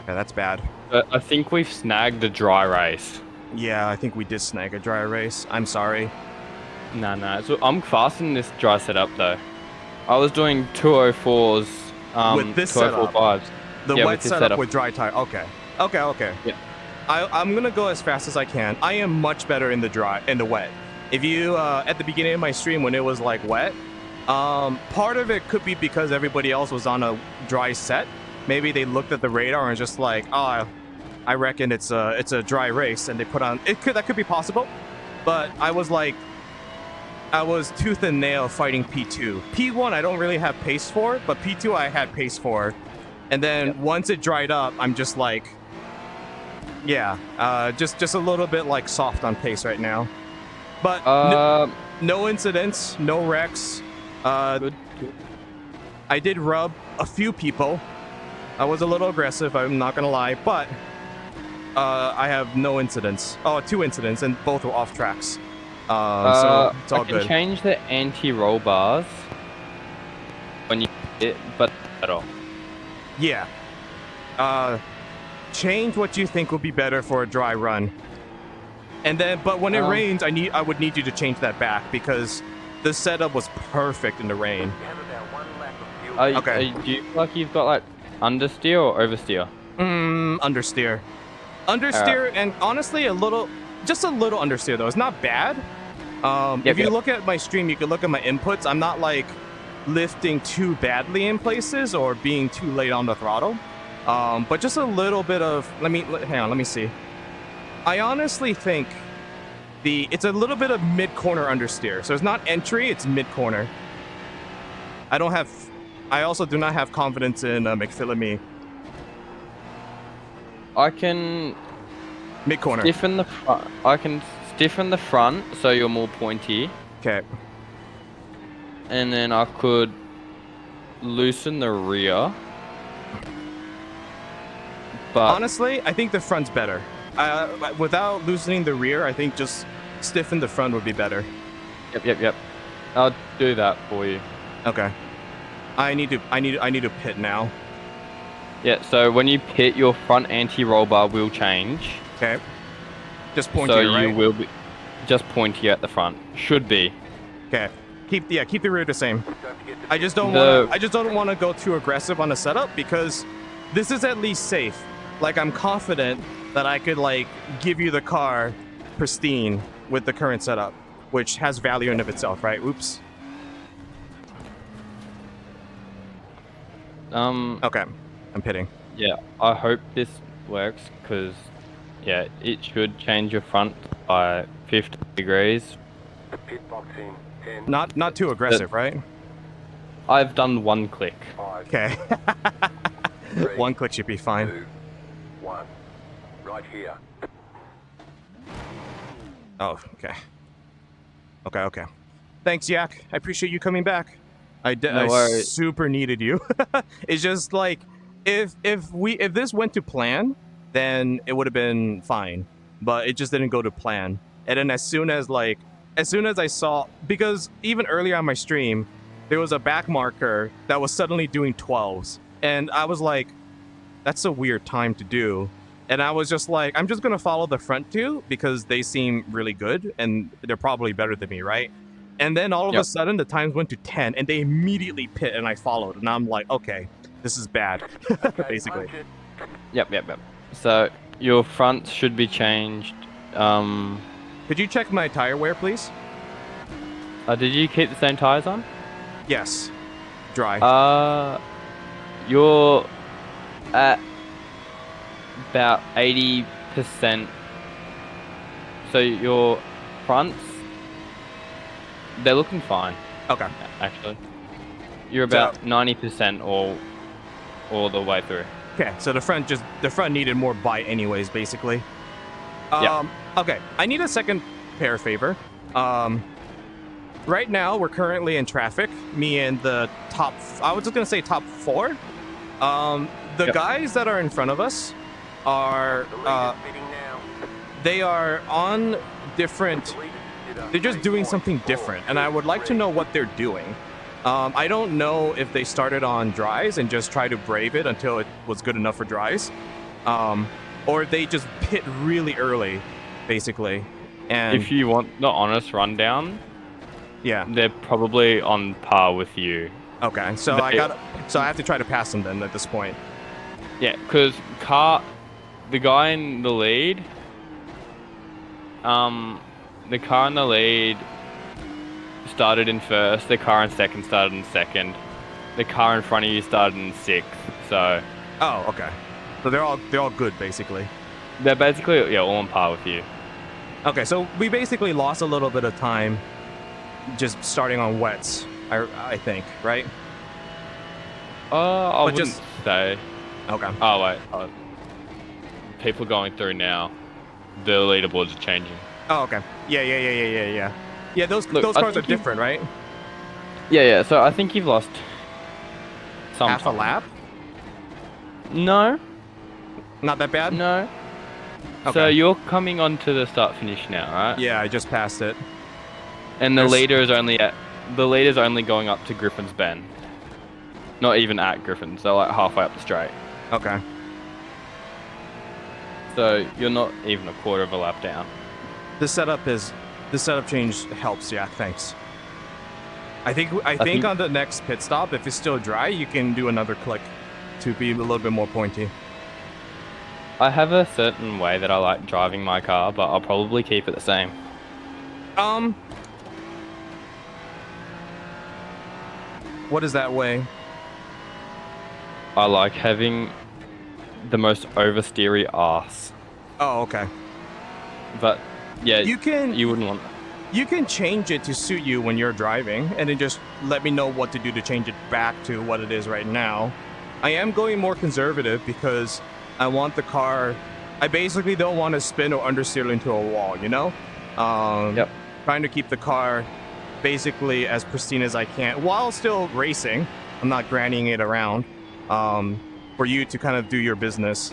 Yeah, that's bad. But I think we've snagged a dry race. Yeah, I think we did snag a dry race. I'm sorry. No. So I'm fast in this dry setup though. I was doing 204s, With this setup? 205s. The Yeah, wet with this setup with dry tire. Okay. Yeah. I'm gonna go as fast as I can. I am much better in the wet. If you at the beginning of my stream when it was like wet, part of it could be because everybody else was on a dry set. Maybe they looked at the radar and just like, oh, I reckon it's a dry race, and they put on that could be possible. But I was tooth and nail fighting P2. P1 I don't really have pace for, but P2 I had pace for. And then once it dried up, I'm just like, yeah, just a little bit like soft on pace right now. But no incidents, no wrecks. Good. I did rub a few people. I was a little aggressive, I'm not gonna lie, but I have no incidents. Oh, 2 incidents, and both were off tracks. So it's all I can good. change the anti-roll bars when you hit, but at all. Yeah. Change what you think would be better for a dry run. And then, but when it rains, I would need you to change that back because the setup was perfect in the rain. You have about 1 lap of fuel. Okay. Do you feel like you've got like understeer or oversteer? Understeer. Understeer, and honestly, just a little understeer though. It's not bad. If you look at my stream, you can look at my inputs. I'm not like lifting too badly in places or being too late on the throttle. But just a little bit of, hang on, let me see. I honestly think it's a little bit of mid-corner understeer. So it's not entry, it's mid-corner. I also do not have confidence in McPhillamy. I can Mid-corner. stiffen the front. I can stiffen the front so you're more pointy, Okay. and then I could loosen the rear. But Honestly, I think the front's better. Without loosening the rear, I think just stiffen the front would be better. Yep. I'll do that for you. Okay. I need to pit now. Yeah. So when you pit, your front anti-roll bar will change. Okay. Just pointy, So right? you will be just pointy at the front. Should be. Okay. Keep the rear the same. Don't forget to I just don't want to go too aggressive on the setup because this is at least safe. Like I'm confident that I could like give you the car pristine with the current setup, which has value in of itself, right? Oops. Okay. I'm pitting. Yeah. I hope this works because, yeah, it should change your front by 50 degrees. the pit box in 10, Not too aggressive, right? I've done 1 click. 5, Okay. 3, One click should be fine. 2, 1. Right here. Oh, okay. Okay. Thanks, Yak. I appreciate you coming back. I worries. super needed you. It's just like if this went to plan, then it would have been fine. But it just didn't go to plan. And then as soon as I saw, because even earlier on my stream, there was a back marker that was suddenly doing 12s. And I was like, that's a weird time to do. And I was just like, I'm just going to follow the front two because they seem really good and they're probably better than me, right? And then all of a sudden the times went to 10 and they immediately pit and I followed. And I'm like, okay, this is bad, basically. Punch it. Yep. So your front should be changed. Could you check my tire wear, please? Did you keep the same tires on? Yes. Dry. You're at about 80%. So your fronts, they're looking fine, Okay. actually. You're about 90% all the way through. Okay, so the front needed more bite anyways, basically. Okay, I need a second pair favor. Right now we're currently in traffic. Me and the top, I was just gonna say top 4. The guys that are in front of us are they are on different. They're just doing something different, and I would like to know what they're doing. I don't know if they started on dries and just tried to brave it until it was good enough for dries, or they just pit really early, basically. And if you want the honest rundown, yeah, they're probably on par with you. Okay, so I have to try to pass them then at this point. Yeah, because the guy in the lead, the car in the lead started in first. The car in second started in second. The car in front of you started in 6th. So. Oh, okay. So they're all good basically. They're basically all on par with you. Okay, so we basically lost a little bit of time, just starting on wets. I think, right? I wouldn't say. Okay. Oh wait. People going through now. The leaderboards are changing. Oh, okay. Yeah. Yeah, those cars are different, right? Yeah. So I think you've lost some half a lap. No. Not that bad. No. Okay. So you're coming on to the start finish now, right? Yeah, I just passed it. And the leader's only going up to Griffin's Bend. Not even at Griffin's. They're like halfway up the straight. Okay. So you're not even a quarter of a lap down. The setup change helps. Yeah, thanks. I think on the next pit stop, if it's still dry, you can do another click to be a little bit more pointy. I have a certain way that I like driving my car, but I'll probably keep it the same. What is that way? I like having the most oversteery arse. Oh, okay. But yeah, you wouldn't want. You can change it to suit you when you're driving, and then just let me know what to do to change it back to what it is right now. I am going more conservative because I want the car. I basically don't want to spin or understeer into a wall, you know? Yep. Trying to keep the car basically as pristine as I can while still racing. I'm not grannying it around for you to kind of do your business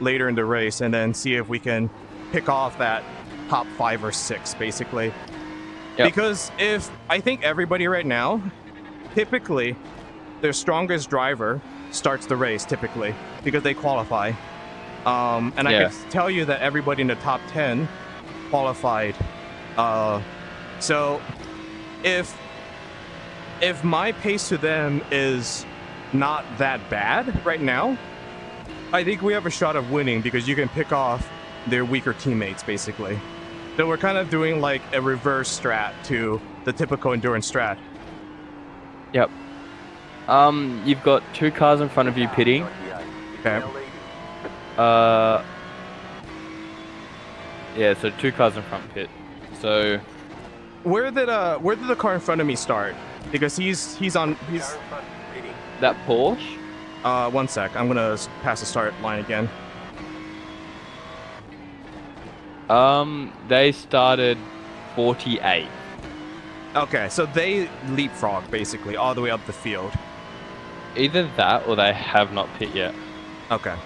later in the race and then see if we can pick off that top 5 or 6, basically. Yep. Because if I think everybody right now, typically, their strongest driver starts the race, typically, because they qualify. And I can tell you that everybody in the top 10 qualified. So if my pace to them is not that bad right now, I think we have a shot of winning because you can pick off their weaker teammates, basically. So we're kind of doing like a reverse strat to the typical endurance strat. Yep. You've got 2 cars in front of you pitting. Okay. Yeah, so 2 cars in front pit. So where did the car in front of me start? Because he's that Porsche. 1 sec. I'm gonna pass the start line again. They started 48. Okay, so they leapfrog basically all the way up the field. Either that or they have not pit yet. Okay.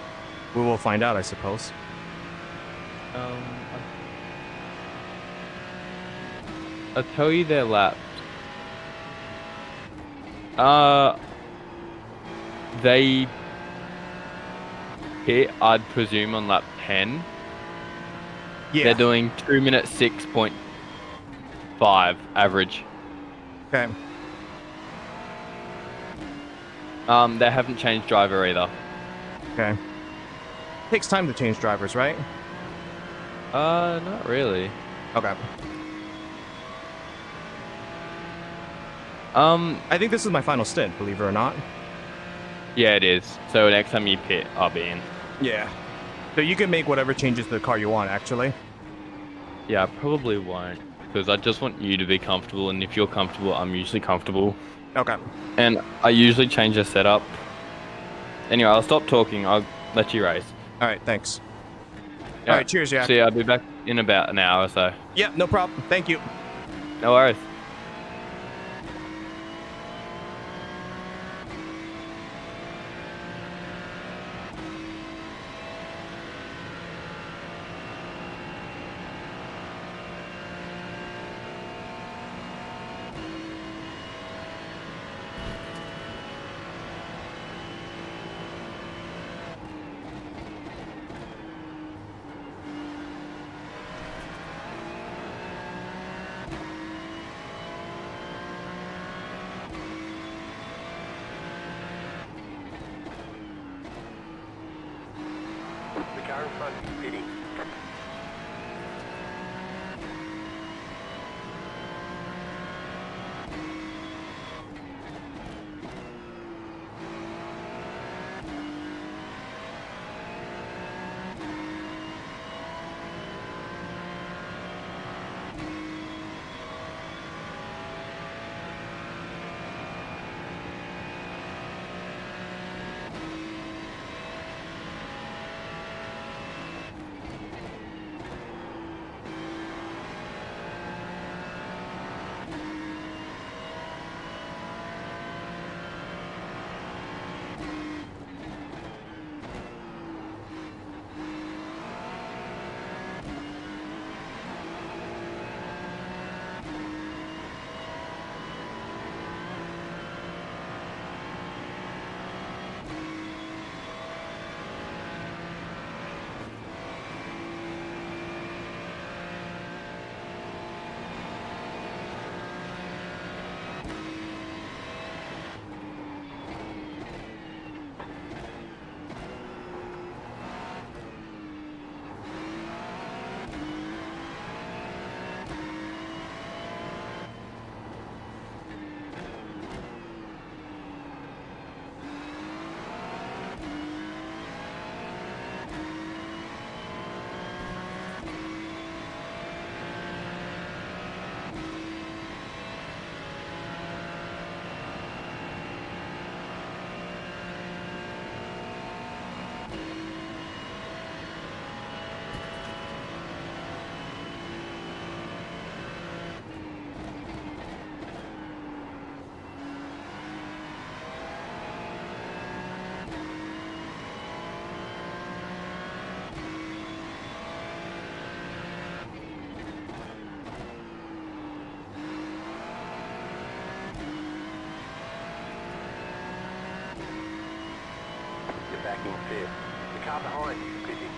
We will find out, I suppose. I'll tell you their laps. They hit, I'd presume, on lap 10. Yeah. They're doing 2 minutes 6.5 average. Okay. They haven't changed driver either. Okay. Takes time to change drivers, right? Not really. Okay. I think this is my final stint, believe it or not. Yeah, it is. So next time you pit, I'll be in. Yeah. So you can make whatever changes to the car you want, actually. Yeah, I probably won't. Because I just want you to be comfortable, and if you're comfortable, I'm usually comfortable. Okay. And I usually change the setup Anyway, I'll stop talking. I'll let you race. All right, thanks. Yeah. All right, cheers, Jack. See you. I'll be back in about an hour or so. Yeah, no problem. Thank you. No worries. The car in front is pitting. You're back in fifth. The car behind you is pitting.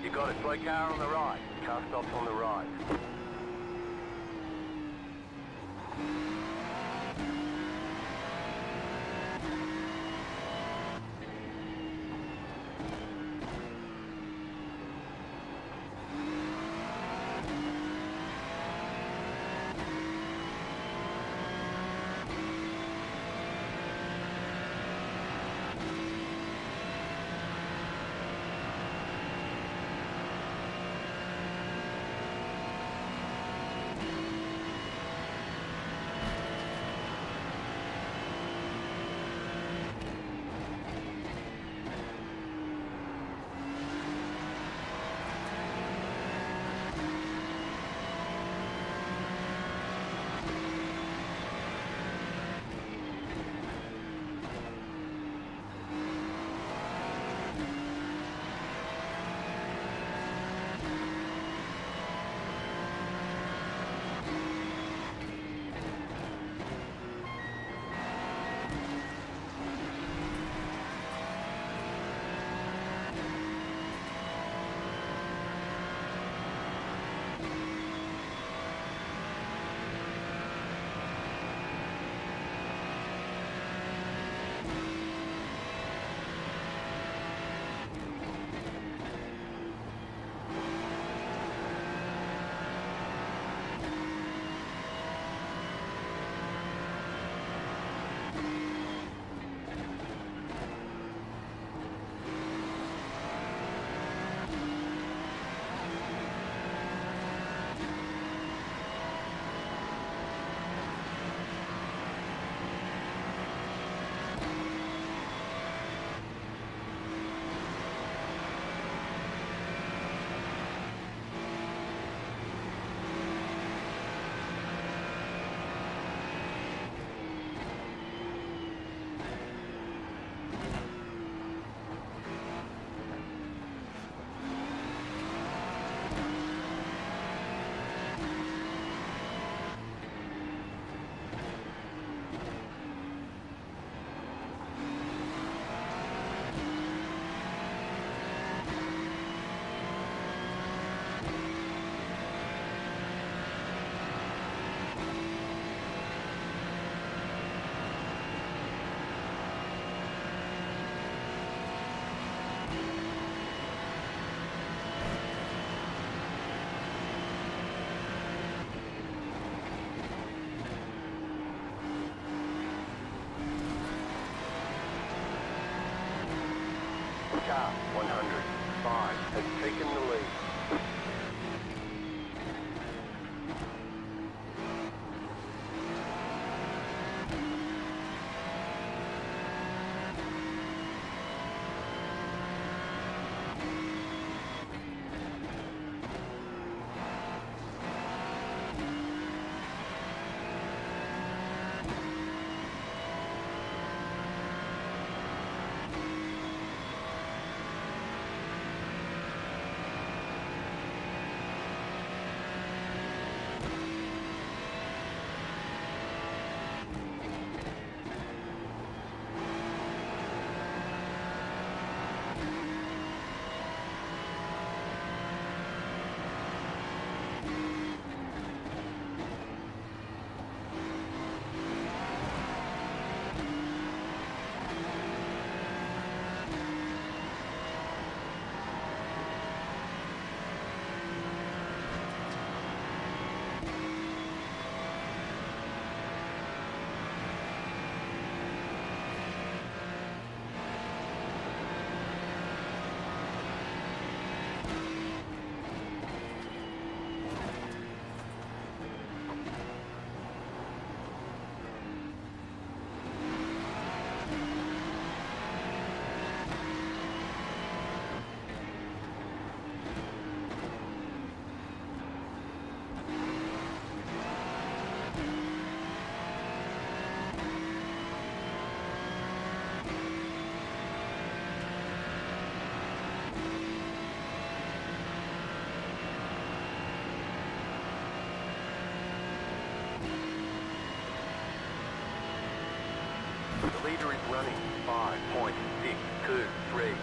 You got it. Slow car on the right. Car stops on the right. 105 has taken the lead. The leader is running 5.623.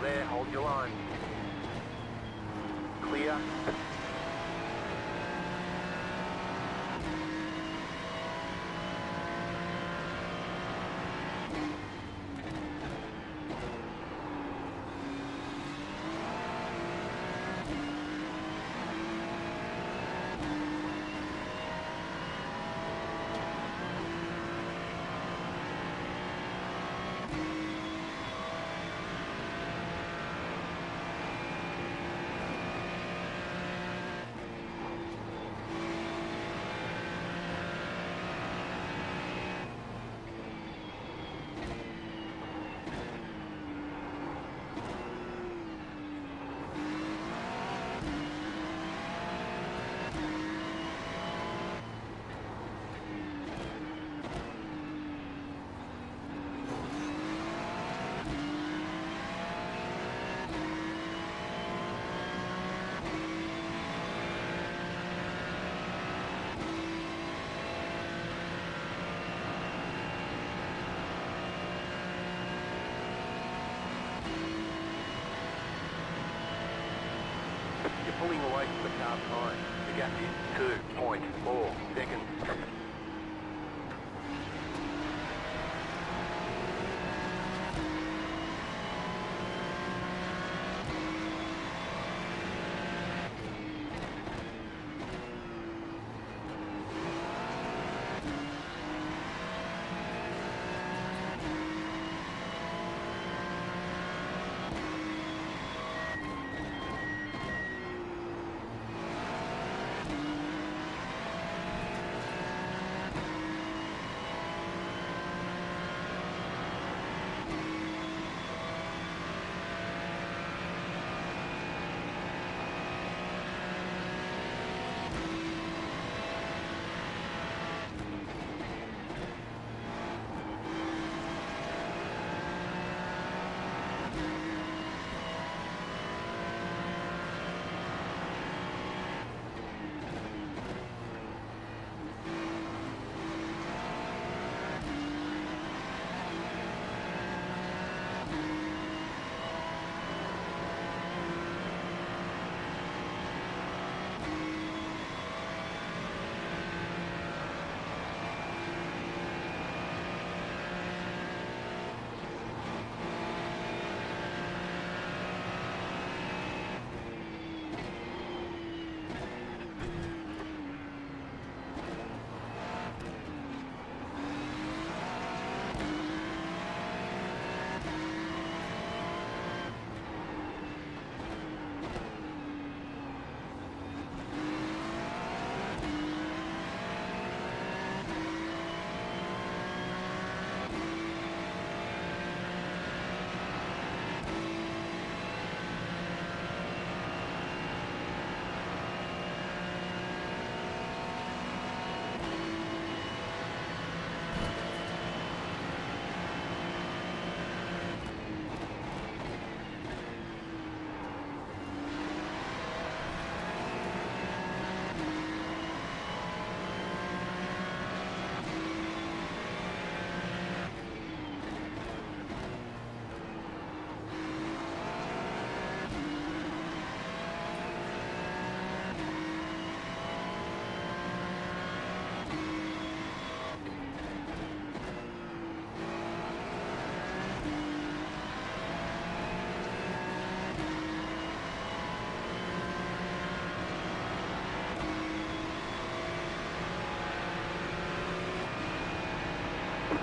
there, hold your line. Clear. You're pulling away from the car behind. The gap is 2.4 seconds.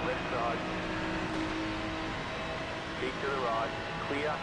Left side. Keep to the right. Clear.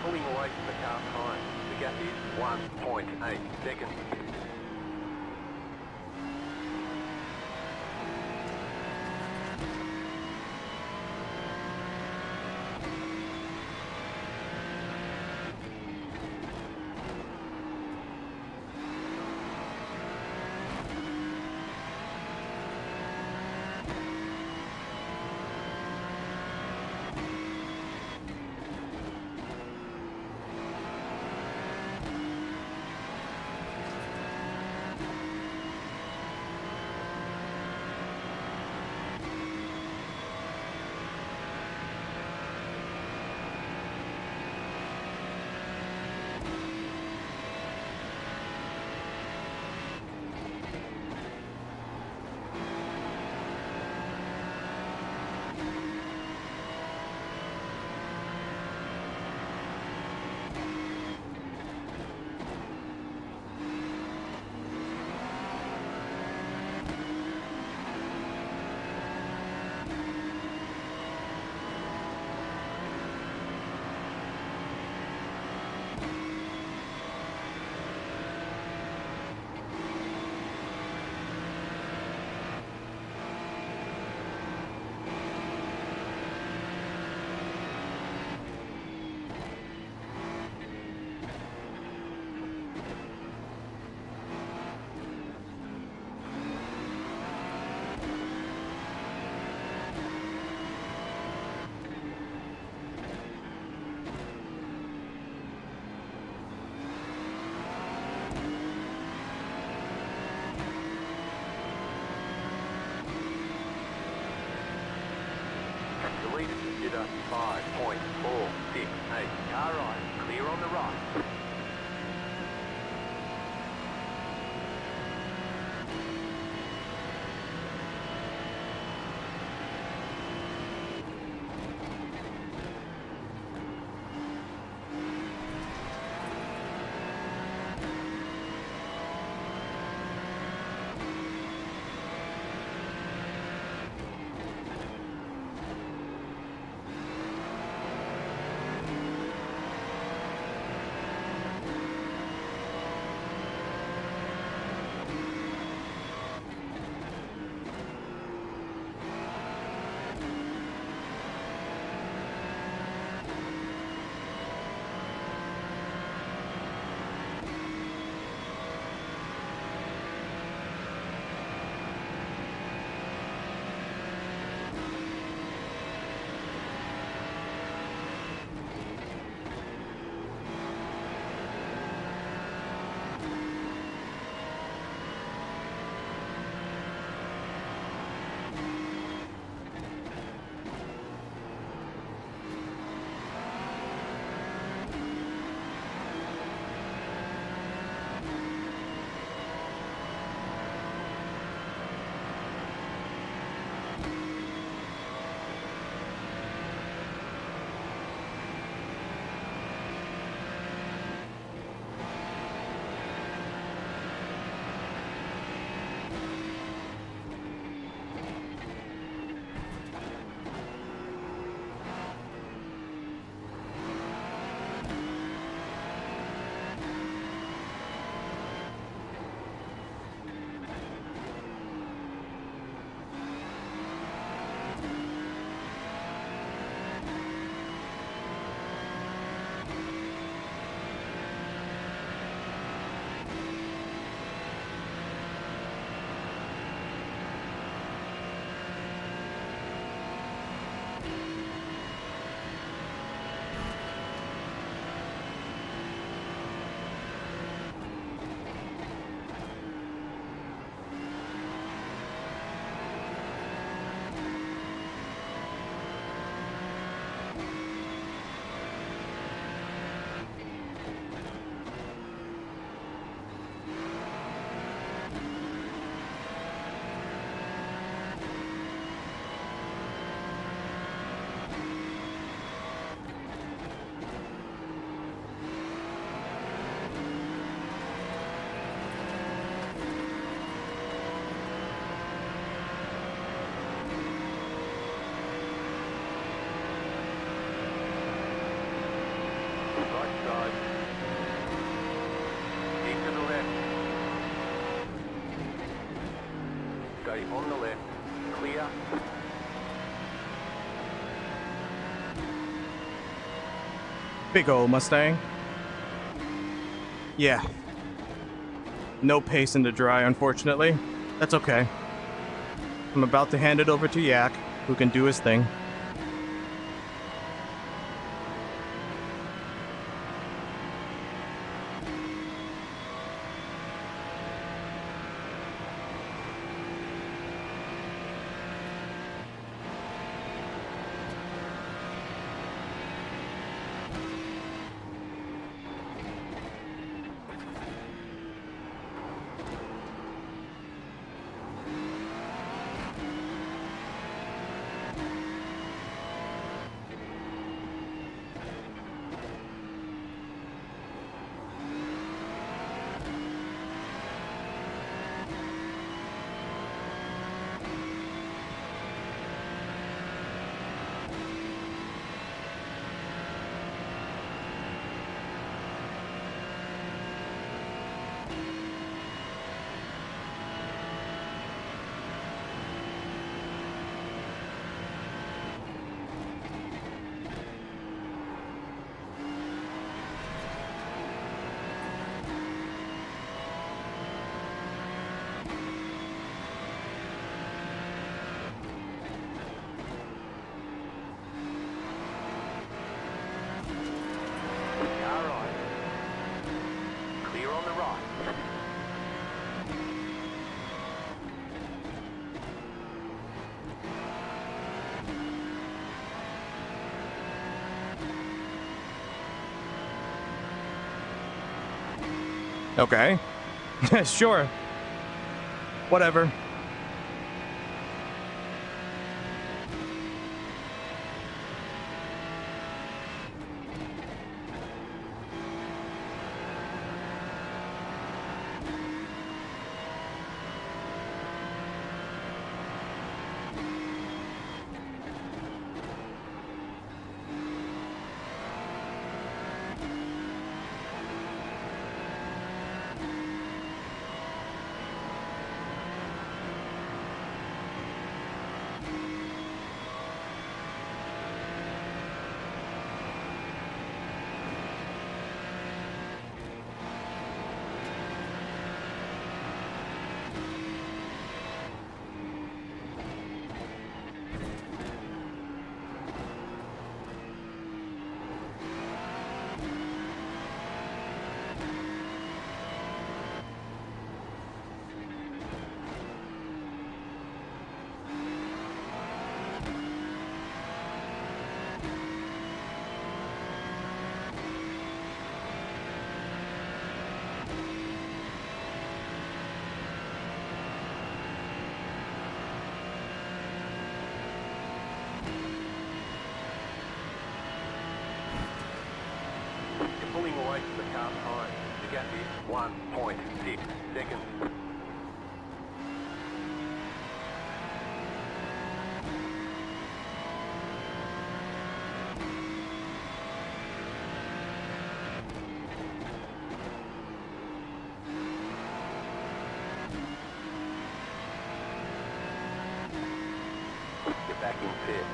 pulling away from the car behind. The gap is 1.8 seconds. The leader did a 5.468. Car right, clear on the right. Right side. Keep to the left. Stay on the left. Clear. Big ol' Mustang. Yeah. No pace in the dry, unfortunately. That's okay. I'm about to hand it over to Yak, who can do his thing. Car right. Clear on the right. Okay. Sure. Whatever. You're pulling away from the car behind. The gap is 1.6 seconds. You're back in fifth.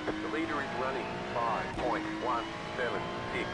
The leader is running 5.176.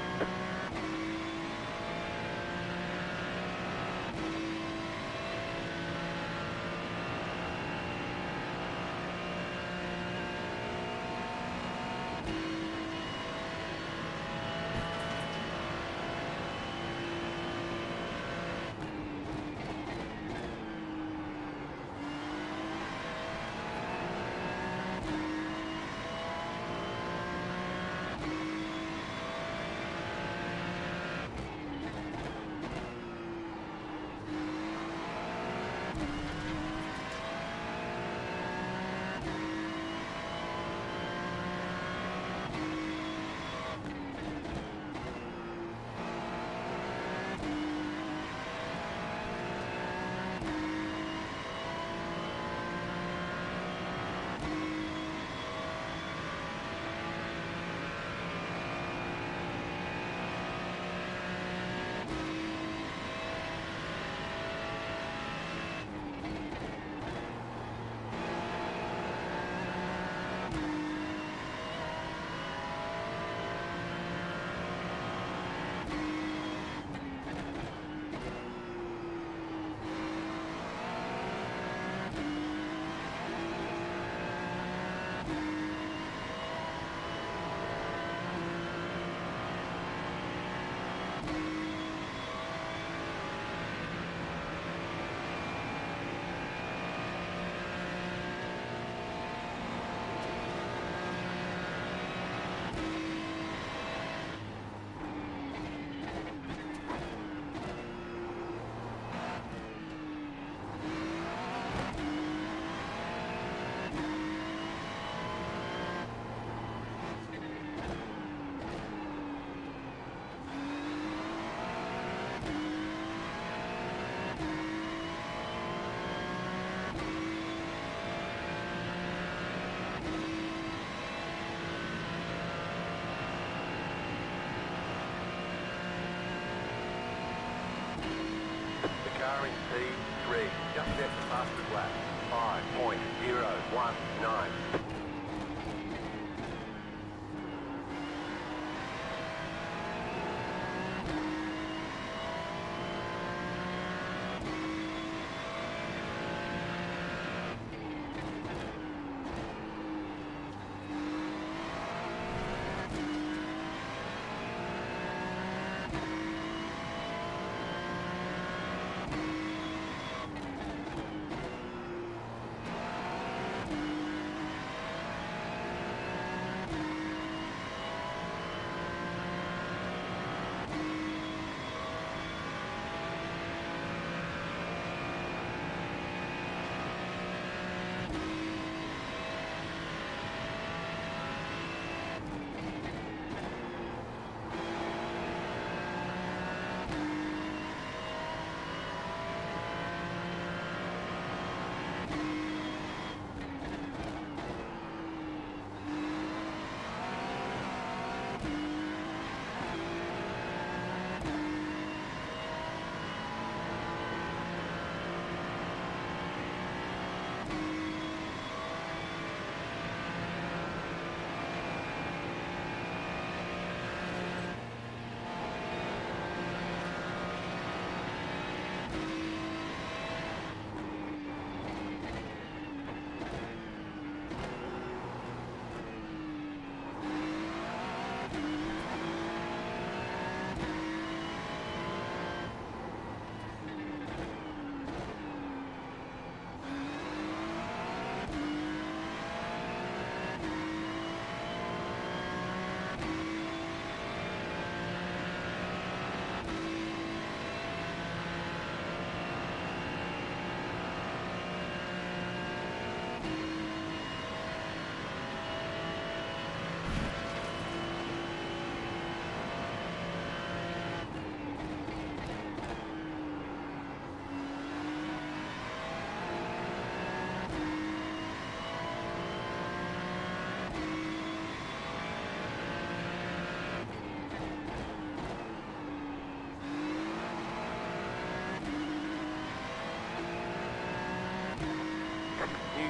Car in P3, just set the fastest lap, 5.019.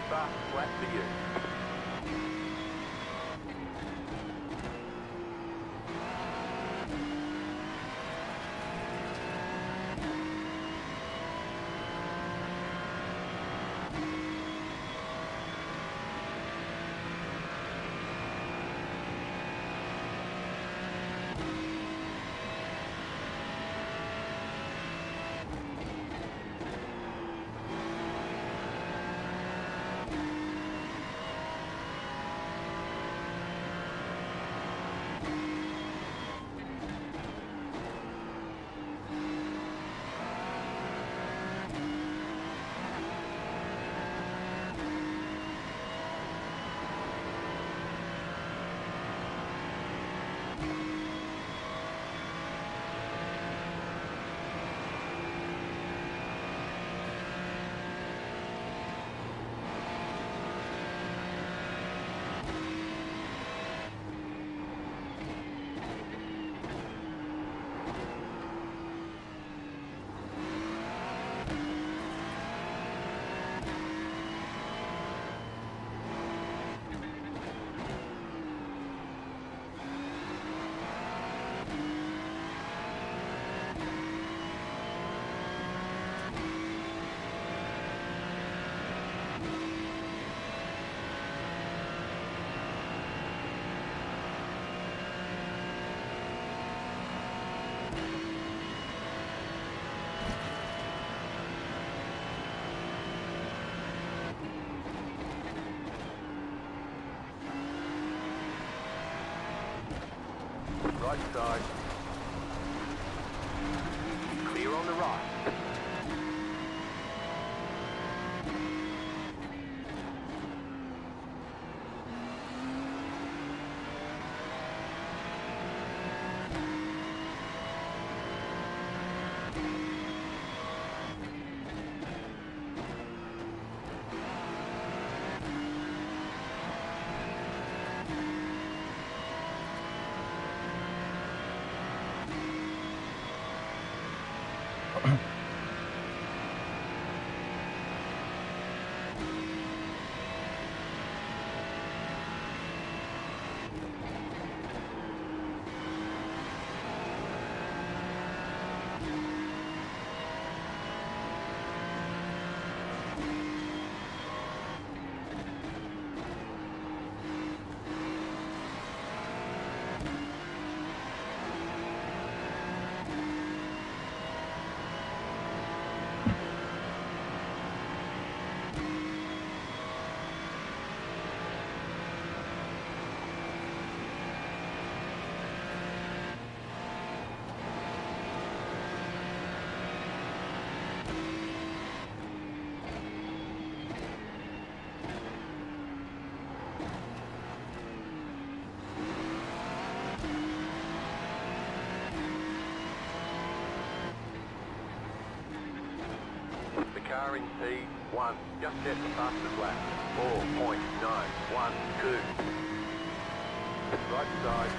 Fast lap for you. side. Clear on the right. Car in P1, just set the fastest lap. 4.912. Right side.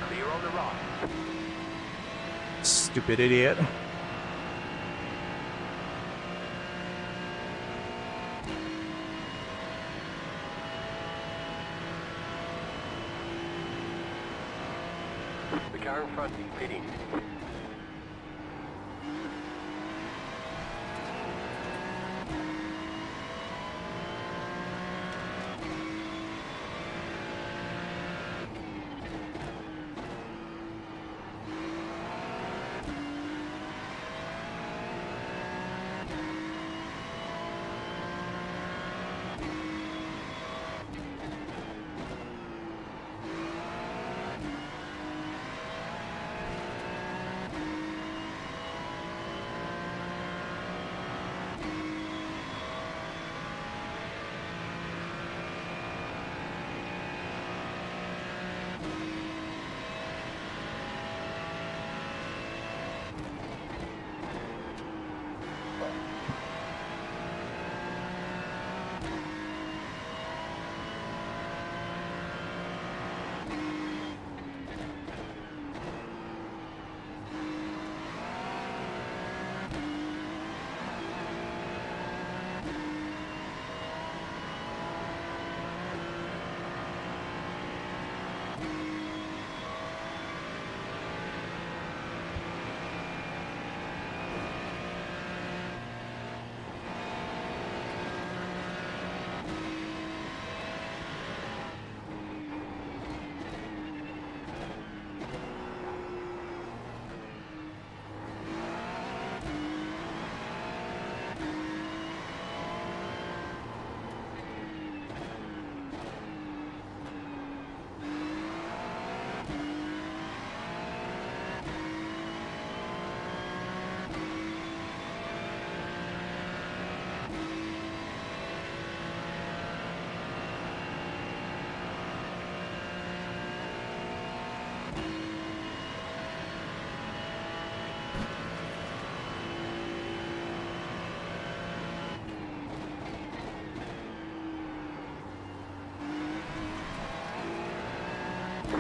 Clear on the right. Stupid idiot. The car in front is pitting.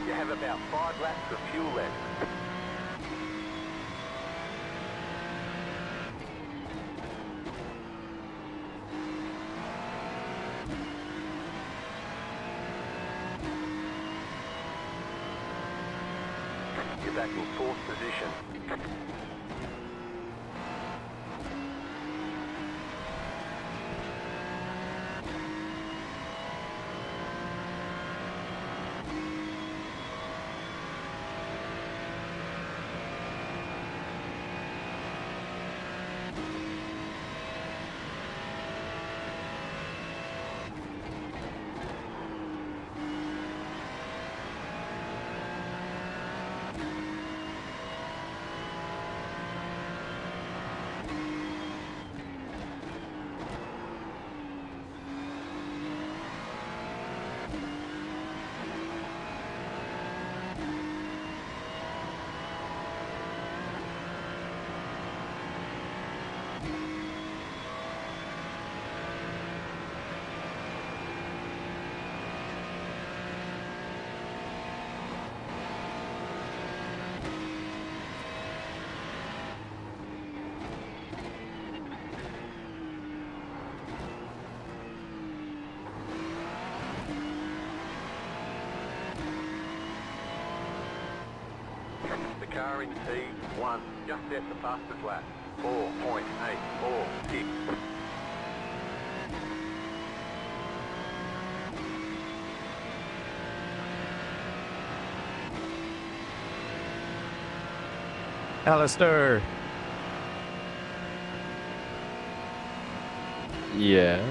You have about 5 laps of fuel left. You're back in 4th position. car in T1. Just set the fastest lap. 4.846. Alistair. Yeah.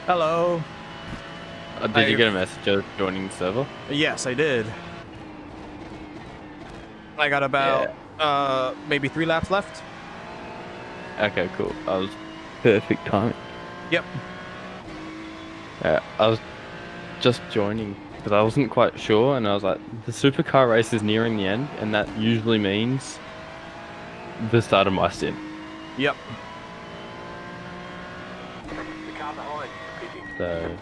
Hello. Did you get a message of joining the server? Yes, I did. I got about maybe 3 laps left. Okay, cool. I was perfect timing. Yep. Yeah, I was just joining because I wasn't quite sure, and I was like, the supercar race is nearing the end, and that usually means the start of my stint. Yep. The car behind. Pitting. So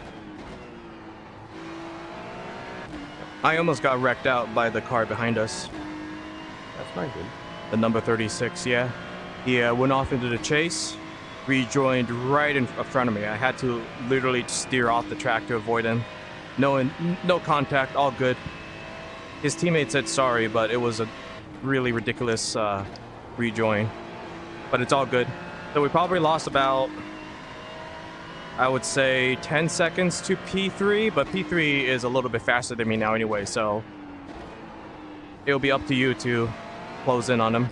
I almost got wrecked out by the car behind us. that's not good. The number 36, yeah. He went off into the chase, rejoined right in front of me. I had to literally steer off the track to avoid him. No contact, all good. His teammate said sorry, but it was a really ridiculous rejoin. But it's all good. So we probably lost about, I would say, 10 seconds to P3, but P3 is a little bit faster than me now anyway, so it'll be up to you to close in on him.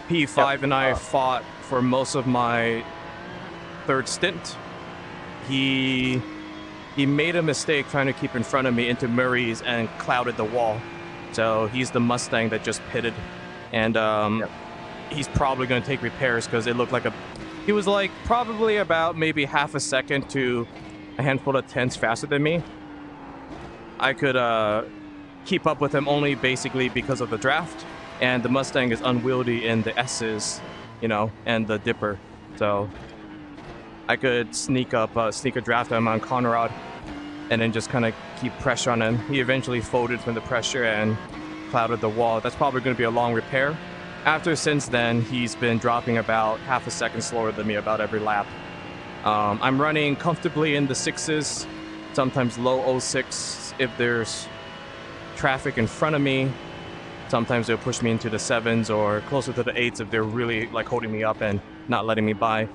P5 and I fought for most of my third stint. He made a mistake trying to keep in front of me into Murray's and clouded the wall. So he's the Mustang that just pitted, and he's probably going to take repairs because it looked like he was like probably about maybe half a second to a handful of tenths faster than me. I could keep up with him only basically because of the draft. And the Mustang is unwieldy in the S's, and the Dipper. So I could sneak a draft on him on Conrad and then just kind of keep pressure on him. He eventually folded from the pressure and clouded the wall. That's probably going to be a long repair. Since then, he's been dropping about half a second slower than me about every lap. I'm running comfortably in the 6s, sometimes low 06 if there's traffic in front of me. Sometimes they'll push me into the 7s or closer to the 8s if they're really like holding me up and not letting me by.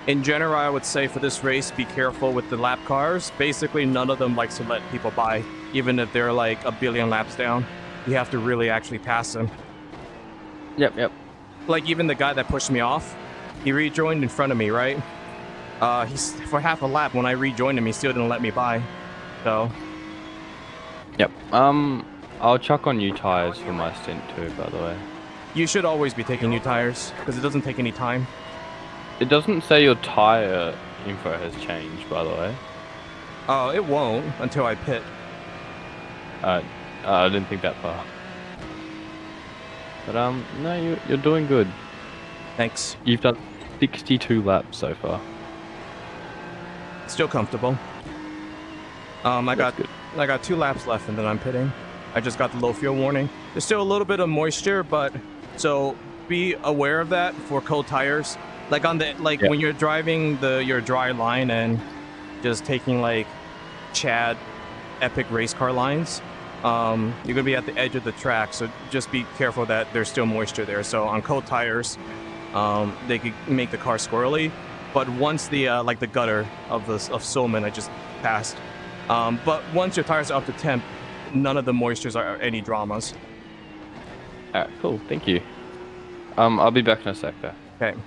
In general, I would say for this race, be careful with the lap cars. Basically, none of them likes to let people by, even if they're like a billion laps down. You have to really actually pass them. Yep. Like even the guy that pushed me off, he rejoined in front of me, right? He's for half a lap when I rejoined him, he still didn't let me by. So. Yep. I'll chuck on new tires for my stint too, by the way. You should always be taking new tires because it doesn't take any time. It doesn't say your tire info has changed, by the way. Oh, it won't until I pit. I didn't think that far. But no, you're doing good. Thanks. You've done 62 laps so far. Still comfortable. I got 2 laps left and then I'm pitting. I just got the low fuel warning. There's still a little bit of moisture, but so be aware of that for cold tires. Like when you're driving your dry line and just taking like Chad epic race car lines, you're gonna be at the edge of the track. So just be careful that there's still moisture there. So on cold tires, they could make the car squirrely. But once the like the gutter of Solman I just passed. But once your tires are up to temp, none of the moistures are any dramas. Alright, cool. Thank you. I'll be back in a sec there. Okay.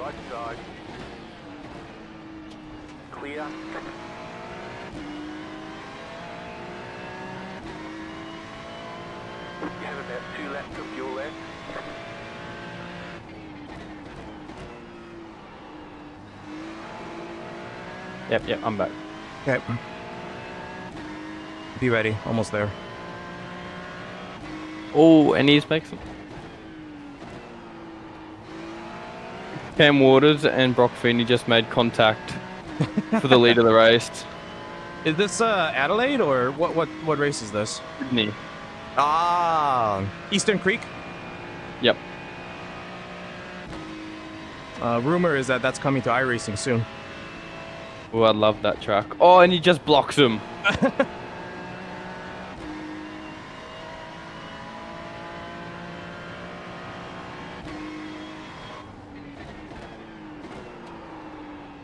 Right side. Clear. You have about 2 laps of fuel left. Yep, I'm back. Okay. Be ready. Almost there. Oh, and he's making some. Cam Waters and Brock Feeney just made contact for the lead of the race. Is this Adelaide or what race is this? Sydney. Ah, Eastern Creek. Yep. Rumor is that that's coming to iRacing soon. Oh, I love that track. Oh, and he just blocks him.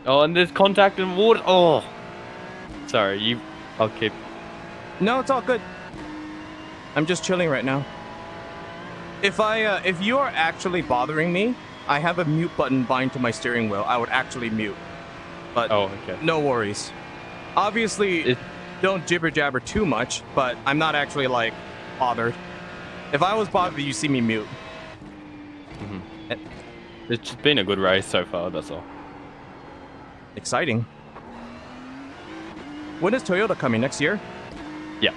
Oh, and there's contact and water. Oh, sorry. I'll keep. No, it's all good. I'm just chilling right now. If you are actually bothering me, I have a mute button bind to my steering wheel. I would actually mute. But Oh, okay. no worries. Obviously, don't jibber jabber too much, but I'm not actually like bothered. If I was bothered, you see me mute. It's just been a good race so far. That's all. Exciting. When is Toyota coming? Next year? Yeah.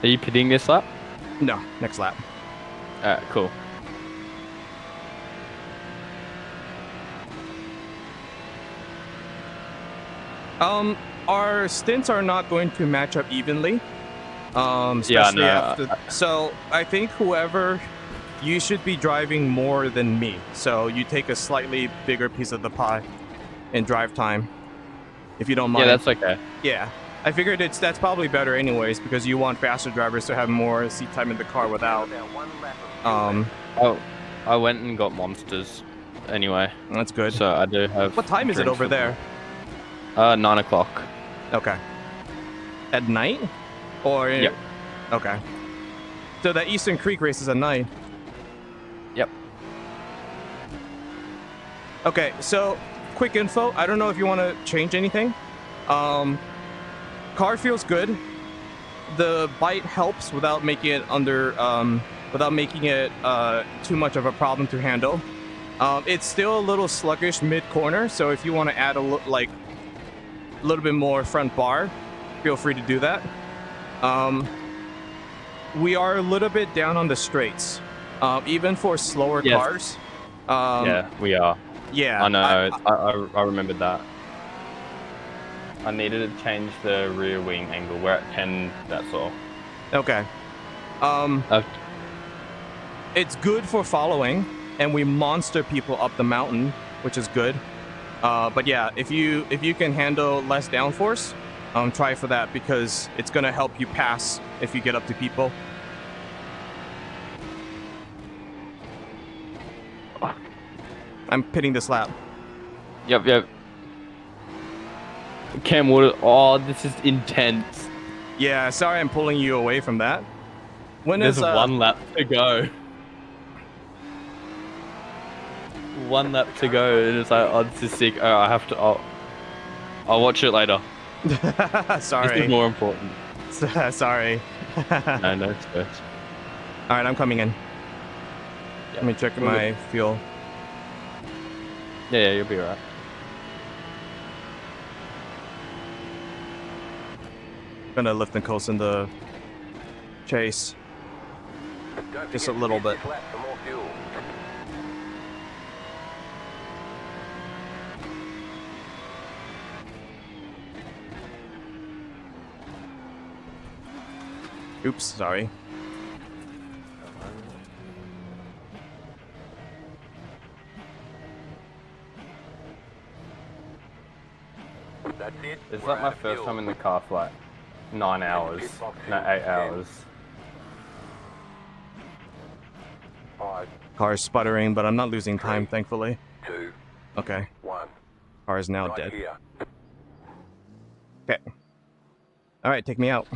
Are you pitting this lap? No, next lap. Alright, cool. Our stints are not going to match up evenly. Especially after. So I think you should be driving more than me. So you take a slightly bigger piece of the pie in drive time, if you don't mind. Yeah, that's okay. Yeah, I figured that's probably better anyways because you want faster drivers to have more seat time in the car without. Oh, I went and got monsters. Anyway. That's good. So I do have. What time is it over there? 9 o'clock. Okay. At night? Or Yep. Okay. So that Eastern Creek race is at night. Yep. Okay, so quick info. I don't know if you want to change anything. Car feels good. The bite helps without making it too much of a problem to handle. It's still a little sluggish mid-corner, so if you want to add a little bit more front bar, feel free to do that. We are a little bit down on the straights, even for slower cars. Yeah, we are. Yeah, I know. I remembered that. I needed to change the rear wing angle. We're at 10. That's all. Okay. It's good for following, and we monster people up the mountain, which is good. But yeah, if you can handle less downforce, try for that because it's gonna help you pass if you get up to people. I'm pitting this lap. Yep. Cam Water. Oh, this is intense. Yeah, sorry I'm pulling you away from that. There's 1 lap to go. 1 lap to go, and it's like, oh, this is sick. Oh, I have to. I'll watch it later. Sorry. This is more important. Sorry. No, it's good. All right, I'm coming in. Yeah. Let me check my fuel. Yeah, you'll be alright. Gonna lift and coast in the chase. Just a little bit. Oops, sorry. That's it. It's We're like my out of first fuel. time in the car for like 9 hours. No, 8 hours. 5, Car's sputtering, but I'm not losing time, thankfully. 2, Okay. 1. Car is now Right dead. here. Okay. All right, take me out.